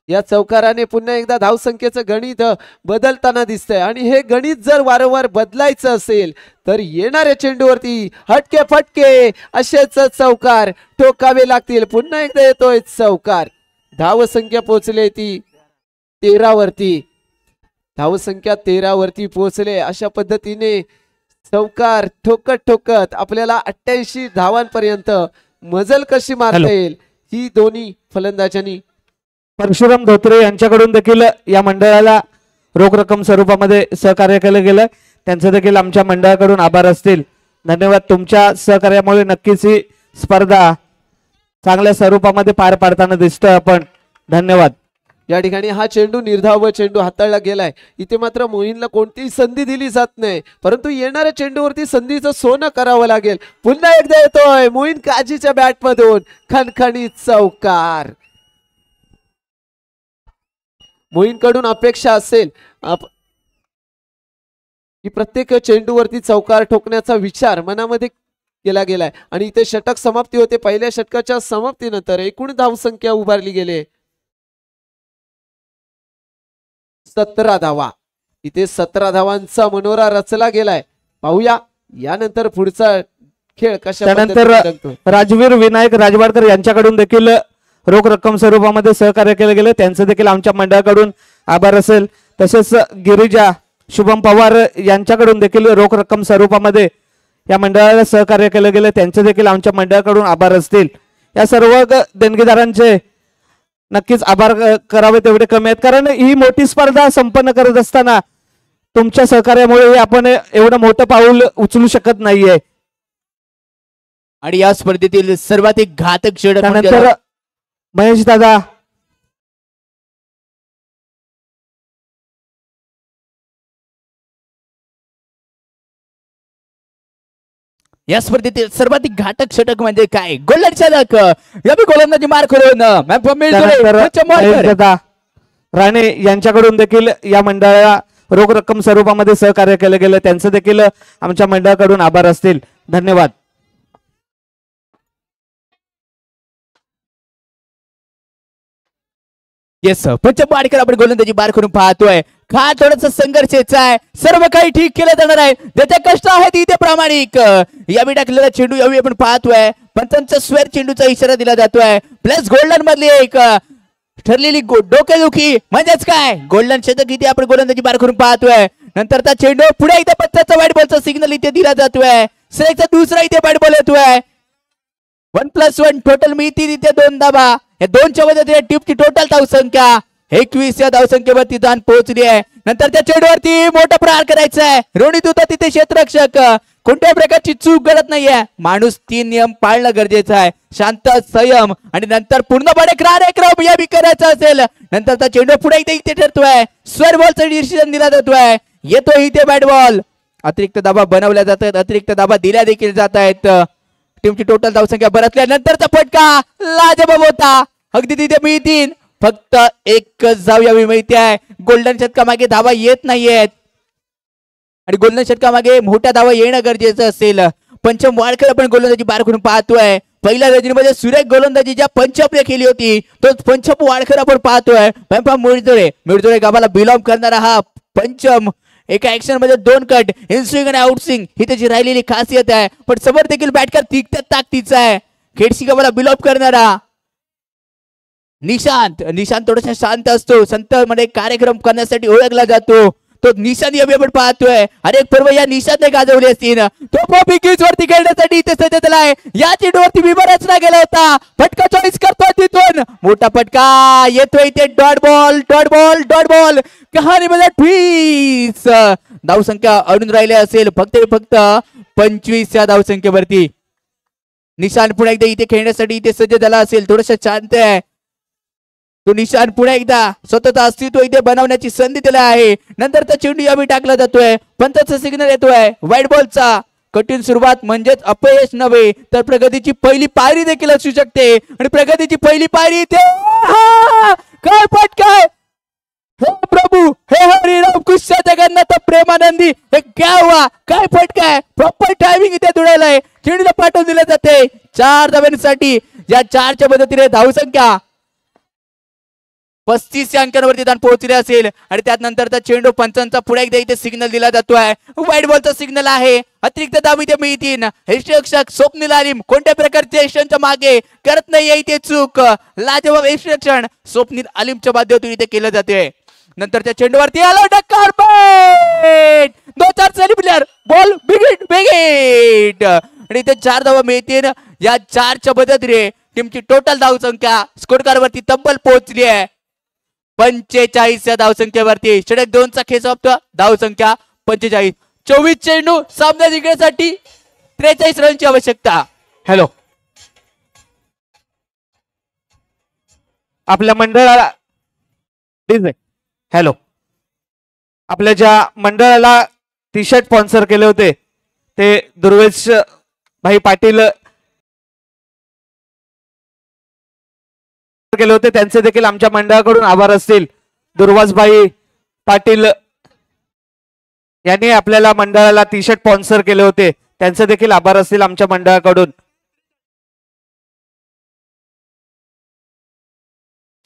या चौकाराने पुन्हा एकदा धावसंख्येचं गणित बदलताना दिसतंय, आणि हे गणित जर वारंवार बदलायचं असेल तर येणाऱ्या चेंडूवरती हटके फटके असेच चौकार ठोकावे लागतील. पुन्हा एकदा येतोय चौकार. धावसंख्या पोहोचली ती 13 वरती. धावसंख्या 13 वरती पोहोचले. अशा पद्धतीने चौकार ठोकत ठोकत आपल्याला 88 धावांपर्यंत मजल कशी मारता येईल ही दोन्ही फलंदाजांनी. परशुराम धोत्रे यांच्याकडून देखील या मंडळाला रोख रक्कम स्वरूपामध्ये सहकार्य केलं गेलं, त्यांचं देखील आमच्या मंडळाकडून आभार असतील. धन्यवाद. तुमच्या सहकार्यामुळे नक्कीच ही स्पर्धा चांगल्या स्वरूपामध्ये पार पाडताना दिसतोय आपण. धन्यवाद. या ठिकाणी हा चेंडू निर्धाव चेंडू हाताळला गेलाय. इथे मात्र मोहीनला कोणतीही संधी दिली जात नाही, परंतु येणाऱ्या चेंडूवरती संधीचं सोनं करावं लागेल. पुन्हा एकदा येतोय मोहीन काजीच्या बॅट मधून खणखणीत चौकार. मोहीन कडून अपेक्षा असेल की प्रत्येक चेंडूवरती चौकार ठोकण्याचा विचार मनामध्ये केला गेलाय आणि इथे षटक समाप्ती होते. पहिल्या षटकाच्या समाप्तीनंतर एकूण धावसंख्या उभारली गेली 17 धावा. इथे 17 धावांचा मनोरा रचला गेलाय. पाहूया यानंतर पुढचा खेळ कशा त्यानंतर राजवीर विनायक राजवाडकर यांच्याकडून देखील रोख रक्कम स्वरूपामध्ये सहकार्य केले गेले, त्यांचं देखील आमच्या मंडळाकडून आभार असेल. तसेच गिरिजा शुभम पवार यांच्याकडून देखील रोख रक्कम स्वरूपामध्ये या मंडळाला सहकार्य केले गेले, त्यांचे देखील आमच्या मंडळाकडून आभार असतील. या सर्व देणगीदारांचे नक्कीच आभार करावे तेवढे कमी आहेत, कारण ही मोठी स्पर्धा संपन्न करत असताना तुमच्या सहकार्यामुळे आपण एवढं मोठं पाऊल उचलू शकत नाहीये. आणि या स्पर्धेतील सर्वाधिक घातक षटक त्यानंतर महेश दादा या स्पर्धेतील सर्वाधिक घातक षटक म्हणजे काय? गोलंदाज षटक. याबी गोलंदाजी मार करून दादा राणे यांच्याकडून देखील या मंडळाला रोख रक्कम स्वरूपामध्ये सहकार्य केले गेले, त्यांचं देखील आमच्या मंडळाकडून आभार असतील. धन्यवाद. येस पंचम वाडकर आपण गोलंदाजी बार करून पाहतोय. हा थोडासा संघर्षाचा आहे, सर्व काही ठीक केलं जाणार आहे, त्याचे कष्ट आहेत इथे प्रामाणिक. यावेळी टाकलेला चेंडू यावेळी आपण पाहतोय पंचांचा स्वेर चेंडूचा इशारा दिला जातोय. प्लस गोल्डन मधली एक ठरलेली डोकेदुखी म्हणजेच काय गोल्डन शतक इथे आपण गोलंदाजी बार करून पाहतोय. नंतर त्या चेंडू पुढे इथे पंचांचा वाईट बॉलचा सिग्नल इथे दिला जातोय. सिलेक्टचा दुसरा इथे वाईट बॉल येतोय. 1+1 टोटल मिळतील इथे 2 धावा. या 2च्या मध्ये टीमची टोटल धावसंख्या 21 या धावसंख्येवरती जाऊन पोहोचली आहे. नंतर त्या चेंडूवरती मोठा प्रहार करायचा आहे. रोनित होता तिथे क्षेत्ररक्षक, कोणत्याही प्रकारची चूक घडत नाहीये. माणूस 3 नियम पाळणं गरजेचं आहे, शांत संयम आणि नंतर पूर्णपणे कार्यक्रम या करायचा असेल. नंतर त्या चेंडू पुढे इथे ठरतोय, स्वर बॉलचा डिसिजन दिला जातोय. येतोय इथे बॅट बॉल. अतिरिक्त धावा बनवल्या जात आहेत, अतिरिक्त धावा दिल्या देखील जात आहेत. टीमची टोटल धावसंख्या बरतल्यानंतरचा फटका लाजबाब होता. अगदी तिथे मिळतील, फक्त एकच धाव यावी मिळते आहे. गोल्डन शतका मागे धावा येत नाहीयेत आणि गोल्डन शतका मागे मोठ्या धावा येणं गरजेचं असेल. पंचम वाडकर आपण गोलंदाजी बार करून पाहतोय. पहिल्या रजनीमध्ये सुरेख गोलंदाजी ज्या पंचमने केली होती तोच पंचम वाडकर आपण पाहतोय. मिरजोळे गावाला बिलॉंग करणारा हा पंचम एका ऍक्शन मध्ये 2 कट, इनस्विंग आणि आउटस्विंग ही त्याची राहिलेली खासियत आहे. पण समोर देखील बॅटकर तितक्याच ताकदीचा आहे. खेडशी गावाला बिलॉंग करणारा निशांत थोडासा शांत असतो, संत मध्ये कार्यक्रम करण्यासाठी ओळखला जातो. तो निशांत यावी आपण पाहतोय. अनेक पर्व या निशांतने गाजवली असतील. तो पिकीज वरती खेळण्यासाठी इथे सज्ज झालाय. या चेंडूवरती विमा रचना गेला होता. फटका चॉईस करतोय तिथून, मोठा फटका येतोय इथे. डॉट बॉल कहाणीमध्ये ट्वीस. धावसंख्या अडून राहिली असेल फक्त 25 या धावसंख्येवरती. निशांत पुन्हा एकदा इथे खेळण्यासाठी इथे सज्ज झाला असेल. थोडस शांत आहे तो निशांत. पुन्हा एकदा स्वतःचा अस्तित्व इथे बनवण्याची संधी दिला आहे. नंतर त्या चेंडू यावी टाकला जातोय. पंचाचा सिग्नल येतोय व्हाईट बॉलचा. कठीण सुरुवात म्हणजेच अपयश नव्हे तर प्रगतीची पहिली पायरी देखील असू शकते आणि प्रगतीची पहिली पायरी इथे. काय फटकाय, हे प्रभू, हे हरिराम कृष्ण जगन्नाथ प्रेमानंदी, हे काय हुआ, काय फटकाय. प्रॉपर टायमिंग इथे दुडायलाय. चेंडूला पाठवून दिले जाते 4 धाव्यांसाठी. या 4च्या मदतीने धावसंख्या 35 या अंकांवरती जाऊन पोहोचले असेल. आणि त्यानंतरचा चेंडू पंचांचा पुढे एकदा इथे सिग्नल दिला जातोय. व्हाईट बॉलचा सिग्नल आहे. अतिरिक्त धाव इथे मिळतील. यष्टीरक्षक स्वप्नील आलिम कोणत्या प्रकारच्या यशांच्या मागे करत नाहीये इथे चूक. लाजवाब यष्टीरक्षण स्वप्नील आलिमच्या माध्यमातून इथे केलं जाते. नंतरच्या चेंडूवरती आला डक्कर बेट. 2-4 सली प्लेयर बॉल बिगिट आणि इथे 4 धावा मिळतील. या 4च्या मदतीने टीमची टोटल धावसंख्या स्कोर कार्ड वरती तब्बल पोहोचली आहे 45 या धावसंख्येवरती. षटक 2चा खेळ समाप्त. धावसंख्या 45. 24 चेंडू सामना जिंकण्यासाठी 43 रनची आवश्यकता. हॅलो आपल्या मंडळाला हॅलो आपल्या ज्या मंडळाला टी शर्ट स्पॉन्सर केले होते ते दुर्वेश भाई पाटील केले होते, त्यांचे देखील आमच्या मंडळाकडून आभार असतील. दुर्वासभाई पाटील यांनी आपल्याला मंडळाला टी शर्ट स्पॉन्सर केले होते, त्यांचे देखील आभार असतील आमच्या मंडळाकडून.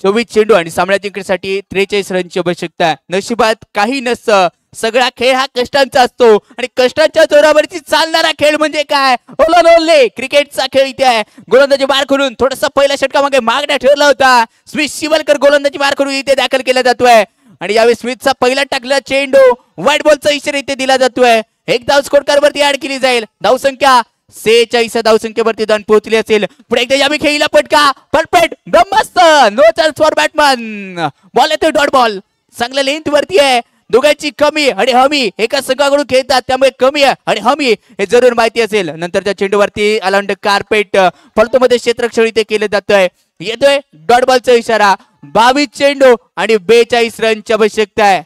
24 चेंडू आणि सामना जिंकण्यासाठी 43 रनची आवश्यकता आहे. नशिबात काही नसतं, सगळा खेळ हा कष्टांचा असतो आणि कष्टांच्या जोरावरती चालणारा खेळ म्हणजे काय, ओलालोले क्रिकेटचा खेळ इथे आहे. गोलंदाजी मार करून थोडासा पहिल्या षटकामागे मागण्या ठरला होता. स्मिथ शिवलकर गोलंदाजी मार करून इथे दाखल केला जातोय आणि यावेळी स्मिथचा पहिला टाकलेला चेंडू व्हाईट बॉलचा इशारा इथे दिला जातोय. एक धाव स्कोर कार्डवरती ऍड केली जाईल. धावसंख्या 46 धावसंख्येवरती जाऊन पोहोचली असेल. पुढे एकदा यामी खेळीला पटका परफेक्ट ब्रह्मस्त no chance for batsman. Ball येतोय डॉट बॉल, चांगल्या लेंथ वरती आहे. दोघांची कमी आणि हमी एका संघाकडून खेळतात त्यामुळे कमी आणि हमी हे जरूर माहिती असेल. नंतरच्या चेंडूवरती अलाउंड कार्पेट फलतोमध्ये क्षेत्ररक्षण इथे केले जातोय. येतोय डॉट बॉलचा इशारा. 22 चेंडू आणि 42 रनची आवश्यकता आहे.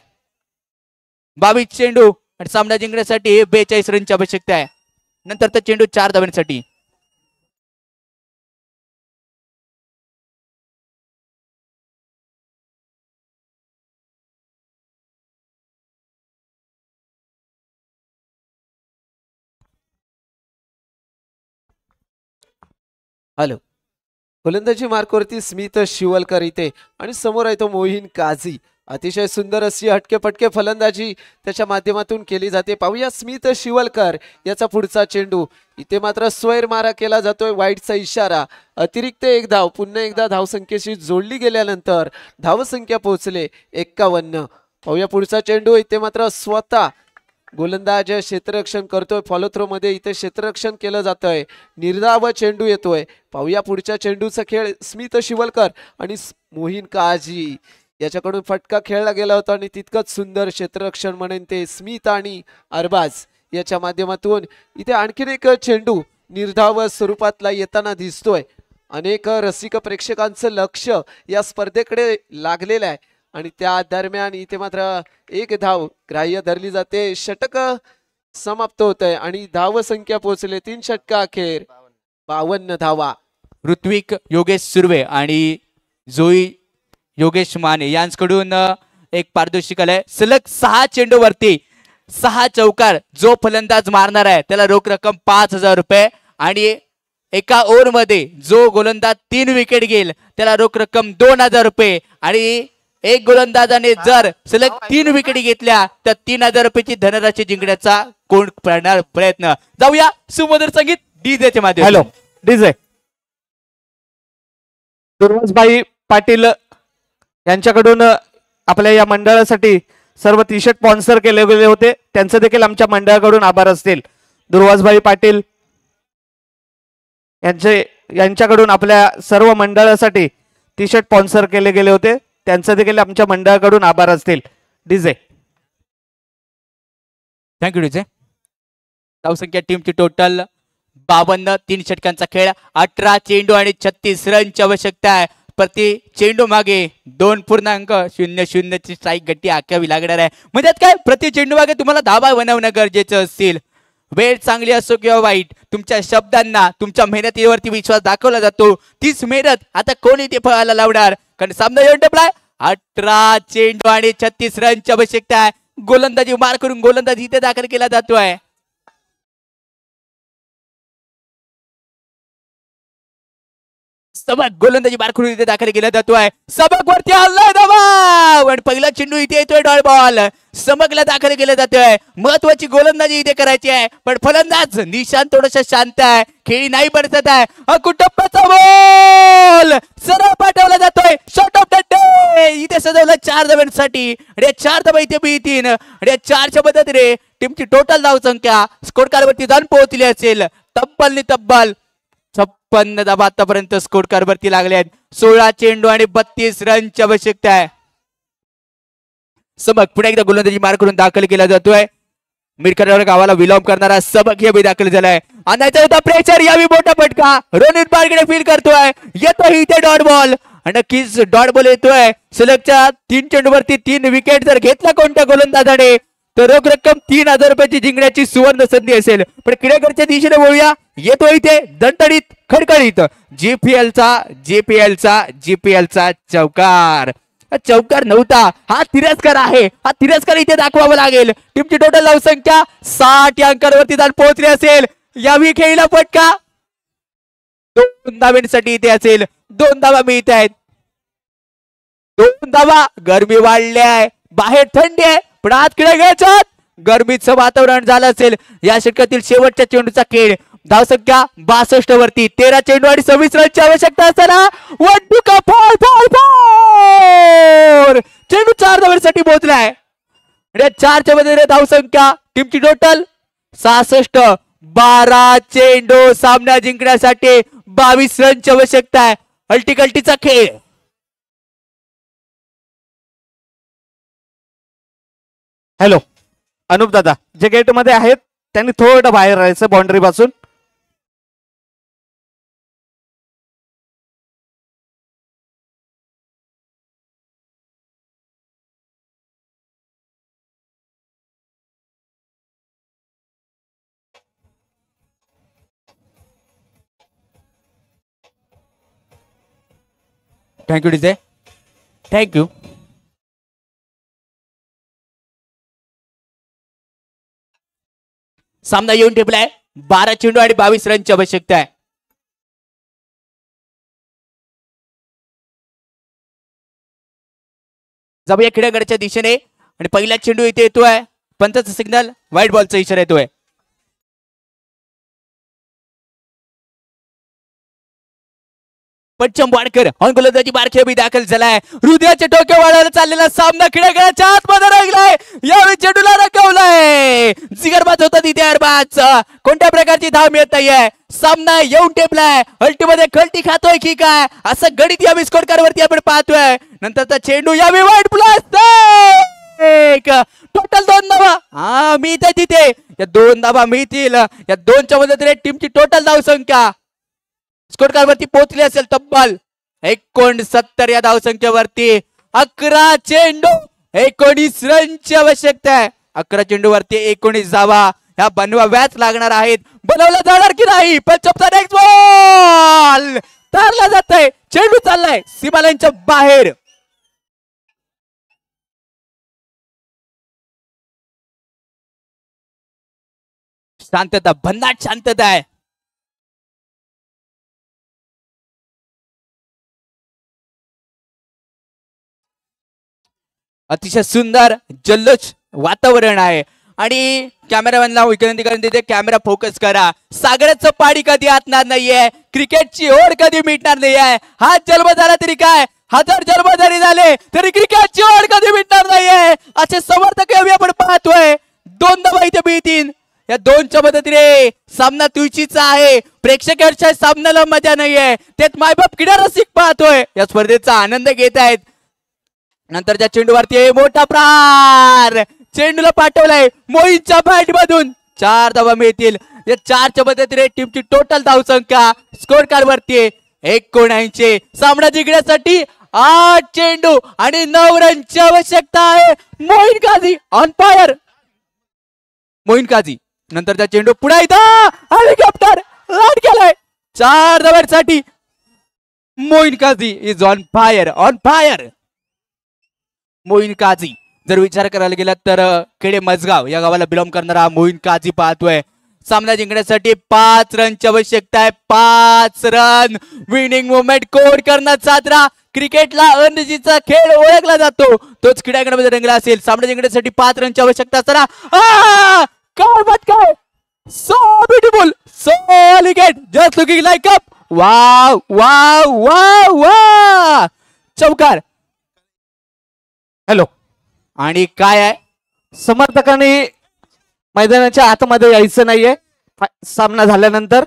22 चेंडू आणि सामना जिंकण्यासाठी 42 रनची आवश्यकता आहे. नंतरचा चेंडू 4 धावांसाठी. हॅलो गोलंदाजी मार्कवरती स्मिथ शिवलकर इथे आणि समोर आहे तो मोहीन काझी. अतिशय सुंदर अशी हटके फलंदाजी त्याच्या माध्यमातून केली जाते. पाहूया स्मिथ शिवलकर याचा पुढचा चेंडू. इथे मात्र स्वैर मारा केला जातोय, वाईटचा इशारा. अतिरिक्त एक धाव पुन्हा एकदा धावसंख्येशी जोडली गेल्यानंतर धावसंख्या पोहोचले 51. पाहूया पुढचा चेंडू. इथे मात्र स्वतः गोलंदाज क्षेत्ररक्षण करतोय. फॉलो थ्रो मध्ये इथे क्षेत्ररक्षण केलं जातंय. निर्धाव चेंडू येतोय. पाहूया पुढच्या चेंडूचा खेळ. स्मिथ शिवलकर आणि मोहीन काझी याच्याकडून फटका खेळला गेला होता आणि तितकंच सुंदर क्षेत्ररक्षण म्हणेन ते स्मिथ आणि अरबाज याच्या माध्यमातून. इथे आणखीन एक चेंडू निर्धाव स्वरूपातला येताना दिसतोय. अनेक रसिक प्रेक्षकांचं लक्ष या स्पर्धेकडे लागलेलं आहे आणि त्या दरम्यान इथे मात्र एक धाव ग्राह्य धरली जाते. षटक समाप्त होत आहे आणि धाव संख्या पोहोचले 3 षटका अखेर 52 धावा. ऋत्विक योगेश सुर्वे आणि जोई योगेश माने यांच्याकडून एक पारितोषिक आलंय. सलग 6 चेंडूवरती 6 चौकार जो फलंदाज मारणार आहे त्याला रोख रक्कम 5000 रुपये आणि एका ओव्हर मध्ये जो गोलंदाज 3 विकेट घेईल त्याला रोख रक्कम 2000 रुपये आणि एक गोलंदाजाने जर सलग 3 विकेटी घेतल्या तर 3000 रुपयाची धनराशी जिंकण्याचा कोण करणार प्रयत्न. जाऊया सुमधुर संगीत डीजेच्या माध्यमातून. हॅलो डीजे दुर्वासभाई पाटील यांच्याकडून आपल्या या मंडळासाठी सर्व टी शर्ट स्पॉन्सर केले गेले होते, त्यांचे देखील आमच्या मंडळाकडून आभार असतील. दुर्वासभाई पाटील यांच्याकडून आपल्या सर्व मंडळासाठी टी शर्ट स्पॉन्सर केले गेले होते, त्यांचे देखील आमच्या मंडळाकडून आभार असतील. DJ thank you DJ. धावसंख्या टीमची टोटल 52. 3 षटकांचा खेळ. 18 चेंडू आणि 36 रनची आवश्यकता आहे. प्रति चेंडू मागे 2.00 ची स्ट्राईक गट्टी आखावी लागणार आहे. म्हणजे काय प्रति चेंडू मागे तुम्हाला धावा बनवणं गरजेचं असतील. वेळ चांगली असो किंवा वाईट तुमच्या शब्दांना तुमच्या मेहनतीवरती विश्वास दाखवला जातो. तीच मेहनत आता कोणी ते फळाला लावणार कारण सामना येऊन टपलाय. 18 चेंडू आणि 36 रनची आवश्यकता आहे. गोलंदाजी मार करून गोलंदाजी इथे दाखल केला जातोय. सबक गोलंदाजी मार करून इथे दाखल केला जातोय. सबक वरती हल्ला दबाव आणि पहिला चेंडू इथे येतोय डॉट बॉल. सबकला दाखल केलं जातोय. महत्वाची गोलंदाजी इथे करायची आहे पण फलंदाज निशांत थोडासा शांत आहे. खेळी नाही बरसत आहे. कुटुंबाचा बॉल सरळ पाठवला जातोय. शॉट ऑफ द डे इथे सजवलं 4 धावांसाठी आणि या 4 धावा इथे मिळतील आणि या 4च्या मदतीने टीमची टोटल धावसंख्या स्कोर कार्डवरती जाऊन पोहोचली असेल तब्बल 56 धावा आतापर्यंत स्कोर कार्डवरती लागले आहेत. 16 चेंडू आणि 32 रनची आवश्यकता आहे. सबक पुन्हा एकदा गोलंदाजी मार करून दाखल केला जातोय. मिरकरवाडा गावाला विलंब करणारा सबक यावेळी दाखल झालाय. आणायचा होता प्रेशर यावेळी मोठा फटका रोनित बारगडे फील करतोय. येतो इथे डॉट बॉल नक्कीच डॉट बॉल येतोय. सलगच्या 3 चेंडूवरती 3 विकेट जर घेतला कोणत्या गोलंदाजाने तर रोख रक्कम 3000 रुपयाची जिंकण्याची सुवर्ण संधी असेल. पण क्रीडाकडच्या दिशेने बोलूया. येतो इथे दणदणीत खडखडीत जीपीएलचा चौकार. चौकार नव्हता, हा तिरस्कार आहे. हा तिरस्कार इथे दाखवावा लागेल. टीमची टोटल धावसंख्या 60 या अंकावरती जाऊन पोहोचली असेल. यावी खेळीला फटका 2 धावांसाठी इथे असेल. 2 धावा मिळत आहेत. 2 धावा. गरमी वाढली आहे, बाहेर थंडी आहे, पण आज खेळायच्यात गरमीचं वातावरण झालं असेल. या षटकातील शेवटच्या चेंडूचा खेळ. धावसंख्या 62 वरती 13 चेंडू आणि 26 रनची आवश्यकता असताना चेंडू 4 धावांसाठी पोहोचलाय. 4च्या मध्ये धावसंख्या टीमची टोटल 66. 12 चेंडू सामना जिंकण्यासाठी 22 रनची आवश्यकता आहे. अल्टीकल्टीचा खेळ. हॅलो अनुप दादा, जे गेट मध्ये आहेत त्यांनी थोडं बाहेर राहायचं बाउंड्री पासून. Thank you DJ, thank you. सामना येऊन ठेपलाय. 12 चेंडू आणि 22 रनची आवश्यकता आहे. जाऊया खेळाकडच्या दिशेने आणि पहिला चेंडू इथे येतोय. पंचाचा सिग्नल, व्हाईट बॉलचा इशारा येतोय. पंचम वाडकर ऑन गोलंदाजी बारखेबी दाखल झालाय. हृदयाचे टोके वाढायला चाललेला सामना खेळाच्या आतमध्ये राहिलाय. यावेळी चेंडूला रंगवलाय. जिगरबाज होता तिथे अरबाज. कोणत्या प्रकारची धाव मिळत नाहीये. सामना येऊन टेपलाय. अल्टीमध्ये खलटी खातोय की काय असं गणित यावेळी स्कोर कार्ड वरती आपण पाहतोय. नंतरचा चेंडू यावेळी वाईट प्लस टोटल 2 धावा. हा मिळते तिथे. या 2 धावा मिळतील. या 2च्या मदतीने टीमची टोटल धावसंख्या स्कोर कार्ड वरती पोहोचली असेल तब्बल 69 या धावसंख्येवरती. 11 चेंडू 19 रनची आवश्यकता आहे. 11 चेंडू वरती 19 धावा ह्या बनवाव्याच लागणार आहेत. बनवला जाणार की नाही. पंचमचा नेक्स्ट बॉल तारला जात आहे. चेंडू चाललाय सीमालाईनच्या बाहेर. शांतता, भन्नाट शांतता आहे. अतिशय सुंदर जल्लोष वातावरण आहे आणि कॅमेरामॅनला विनंती करून देते कॅमेरा फोकस करा. सागराचं पाणी कधी आटणार नाहीये. क्रिकेटची ओढ कधी मिटणार नाहीये. हा जन्म झाला तरी काय, 1000 जन्म जरी झाले तरी क्रिकेटची ओढ कधी मिटणार नाहीये. असे समर्थक आपण पाहतोय. 2 धावा इथे मिळतील. या 2च्या मदतीने सामना तुळशीचा आहे. प्रेक्षकांच्या सामन्याला मजा नाहीये. त्यात मायबाप क्रीडा रसिक पाहतोय. या स्पर्धेचा आनंद घेत आहेत. नंतरच्या चेंडूवरती मोठा प्रहार. चेंडूला पाठवलाय मोहितच्या बॅट मधून. 4 धावा मिळतील. या 4च्या मदतीने टीमची टोटल धावसंख्या स्कोर कार्ड वरती 79. सामना जिंकण्यासाठी 8 चेंडू आणि 9 रनची आवश्यकता आहे. Moin Kazi on fire. मोईन काझी नंतरचा चेंडू पुढे हेलिकॉप्टर लाट केलाय. 4 धावांसाठी Moin Kazi is on fire, on fire. Moin Kazi जर विचार करायला गेला तर खेडे मजगाव या गावाला बिलॉंग करणारा मोईन काझी पाहतोय. सामना जिंकण्यासाठी 5 रनची आवश्यकता आहे. 5 रन. विनिंग मोमेंट कोड करणार साजरा. क्रिकेटला अनजीचा खेळ ओळखला जातो तोच क्रीडांगणामध्ये रंगला असेल. सामना जिंकण्यासाठी 5 रनची आवश्यकता असताना काय बात काय. So beautiful, so elegant, just looking like up. Wow wow wow wow. चौकार. हॅलो, आणि काय आहे समर्थकांनी मैदानाच्या आतमध्ये यायचं नाहीये. सामना झाल्यानंतर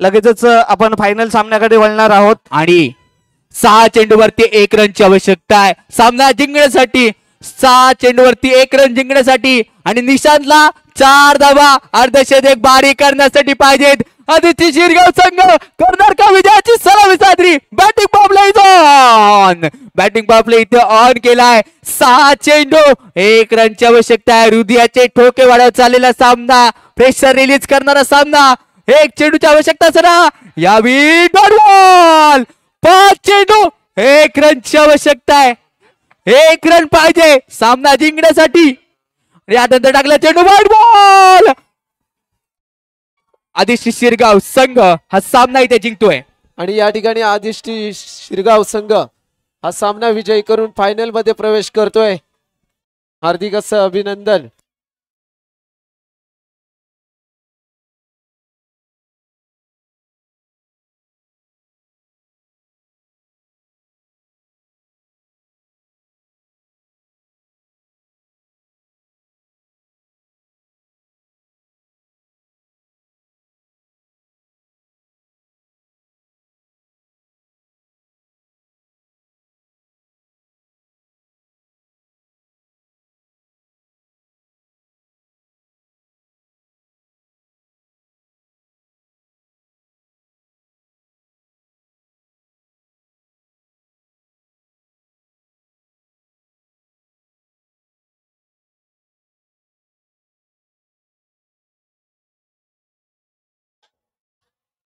लगेचच आपण फायनल सामन्याकडे वळणार आहोत. आणि 6 चेंडूवरती 1 रनची आवश्यकता आहे. सामना जिंकण्यासाठी 6 चेंडूवरती 1 रन जिंकण्यासाठी आणि निशांतला 4 धावा अर्धशतक बारी करण्यासाठी पाहिजेत. आदित्य शिरगाव संघ करणार का विजयाची सलामी साजरी. बॅटिंग बॉम्बला ऑन, बॅटिंग बॉम्बला इथे ऑन केलाय. 6 चेंडू 1 रनची आवश्यकता आहे. हृदयाचे ठोके वाढवत चाललेला सामना, प्रेशर रिलीज करणारा सामना. 1 चेंडूची आवश्यकता सरा यावी डॉट बॉल. 5 चेंडू 1 रनची आवश्यकता आहे. 1 रन पाहिजे सामना जिंकण्यासाठी. यानंतर टाकला चेंडू व्हाईट बॉल. आदित्य शिरगाव संघ हा सामना इथे जिंकतोय आणि या ठिकाणी आदित्य शिरगाव संघ हा सामना विजयी करून फायनल मध्ये प्रवेश करतोय. हार्दिक असं अभिनंदन.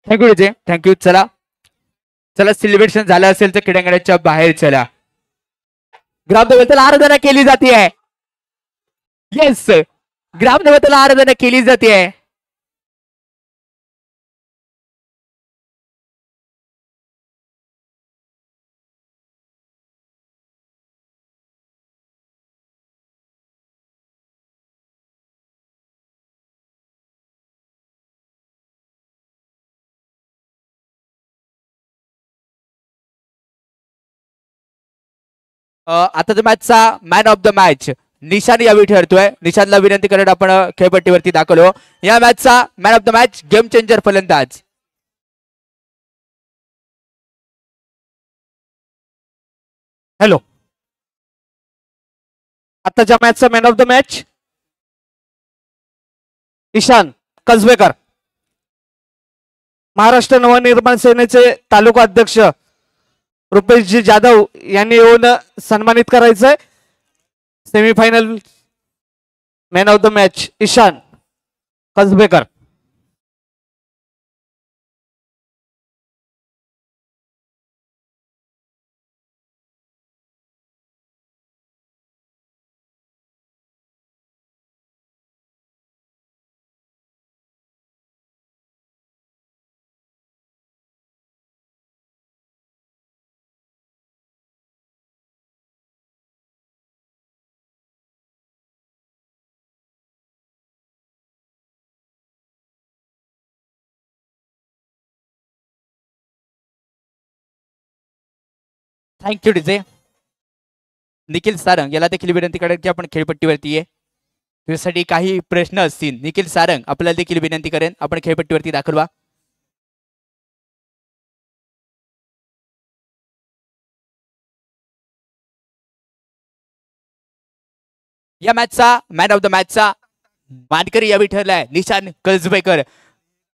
थँक्यू विजय, थँक्यू. चला चला, सेलिब्रेशन झालं असेल तर क्रीडांगणाच्या बाहेर चला. ग्रामदेवतेला आराधना केली जाते. येस, ग्रामदेवतेला आराधना केली जाते. आताच्या मॅचचा मॅन ऑफ द मॅच निशान यावेळी ठरतोय. निशानला विनंती करत आपण खेळपट्टीवरती दाखवलो. या मॅचचा man of the match game changer फलंदाज. हॅलो, आताच्या मॅचचा man of the match Ishan Kasbekar. Maharashtra Navnirman सेनेचे तालुका अध्यक्ष रुपेशजी जाधव यांनी येऊन सन्मानित करायचंय. Semifinal man of the match Ishan Kasbekar. Thank you DJ. Nikhil Sarang याला देखील विनंती करेन की आपण खेळपट्टीवरती ये. तुझ्यासाठी काही प्रश्न असतील निखिल सारंग, आपल्याला देखील विनंती करेन आपण खेळपट्टीवरती दाखवा. या मॅचचा मॅन ऑफ द मॅचचा मानकरी यावेळी ठरलाय निशान कसबेकर.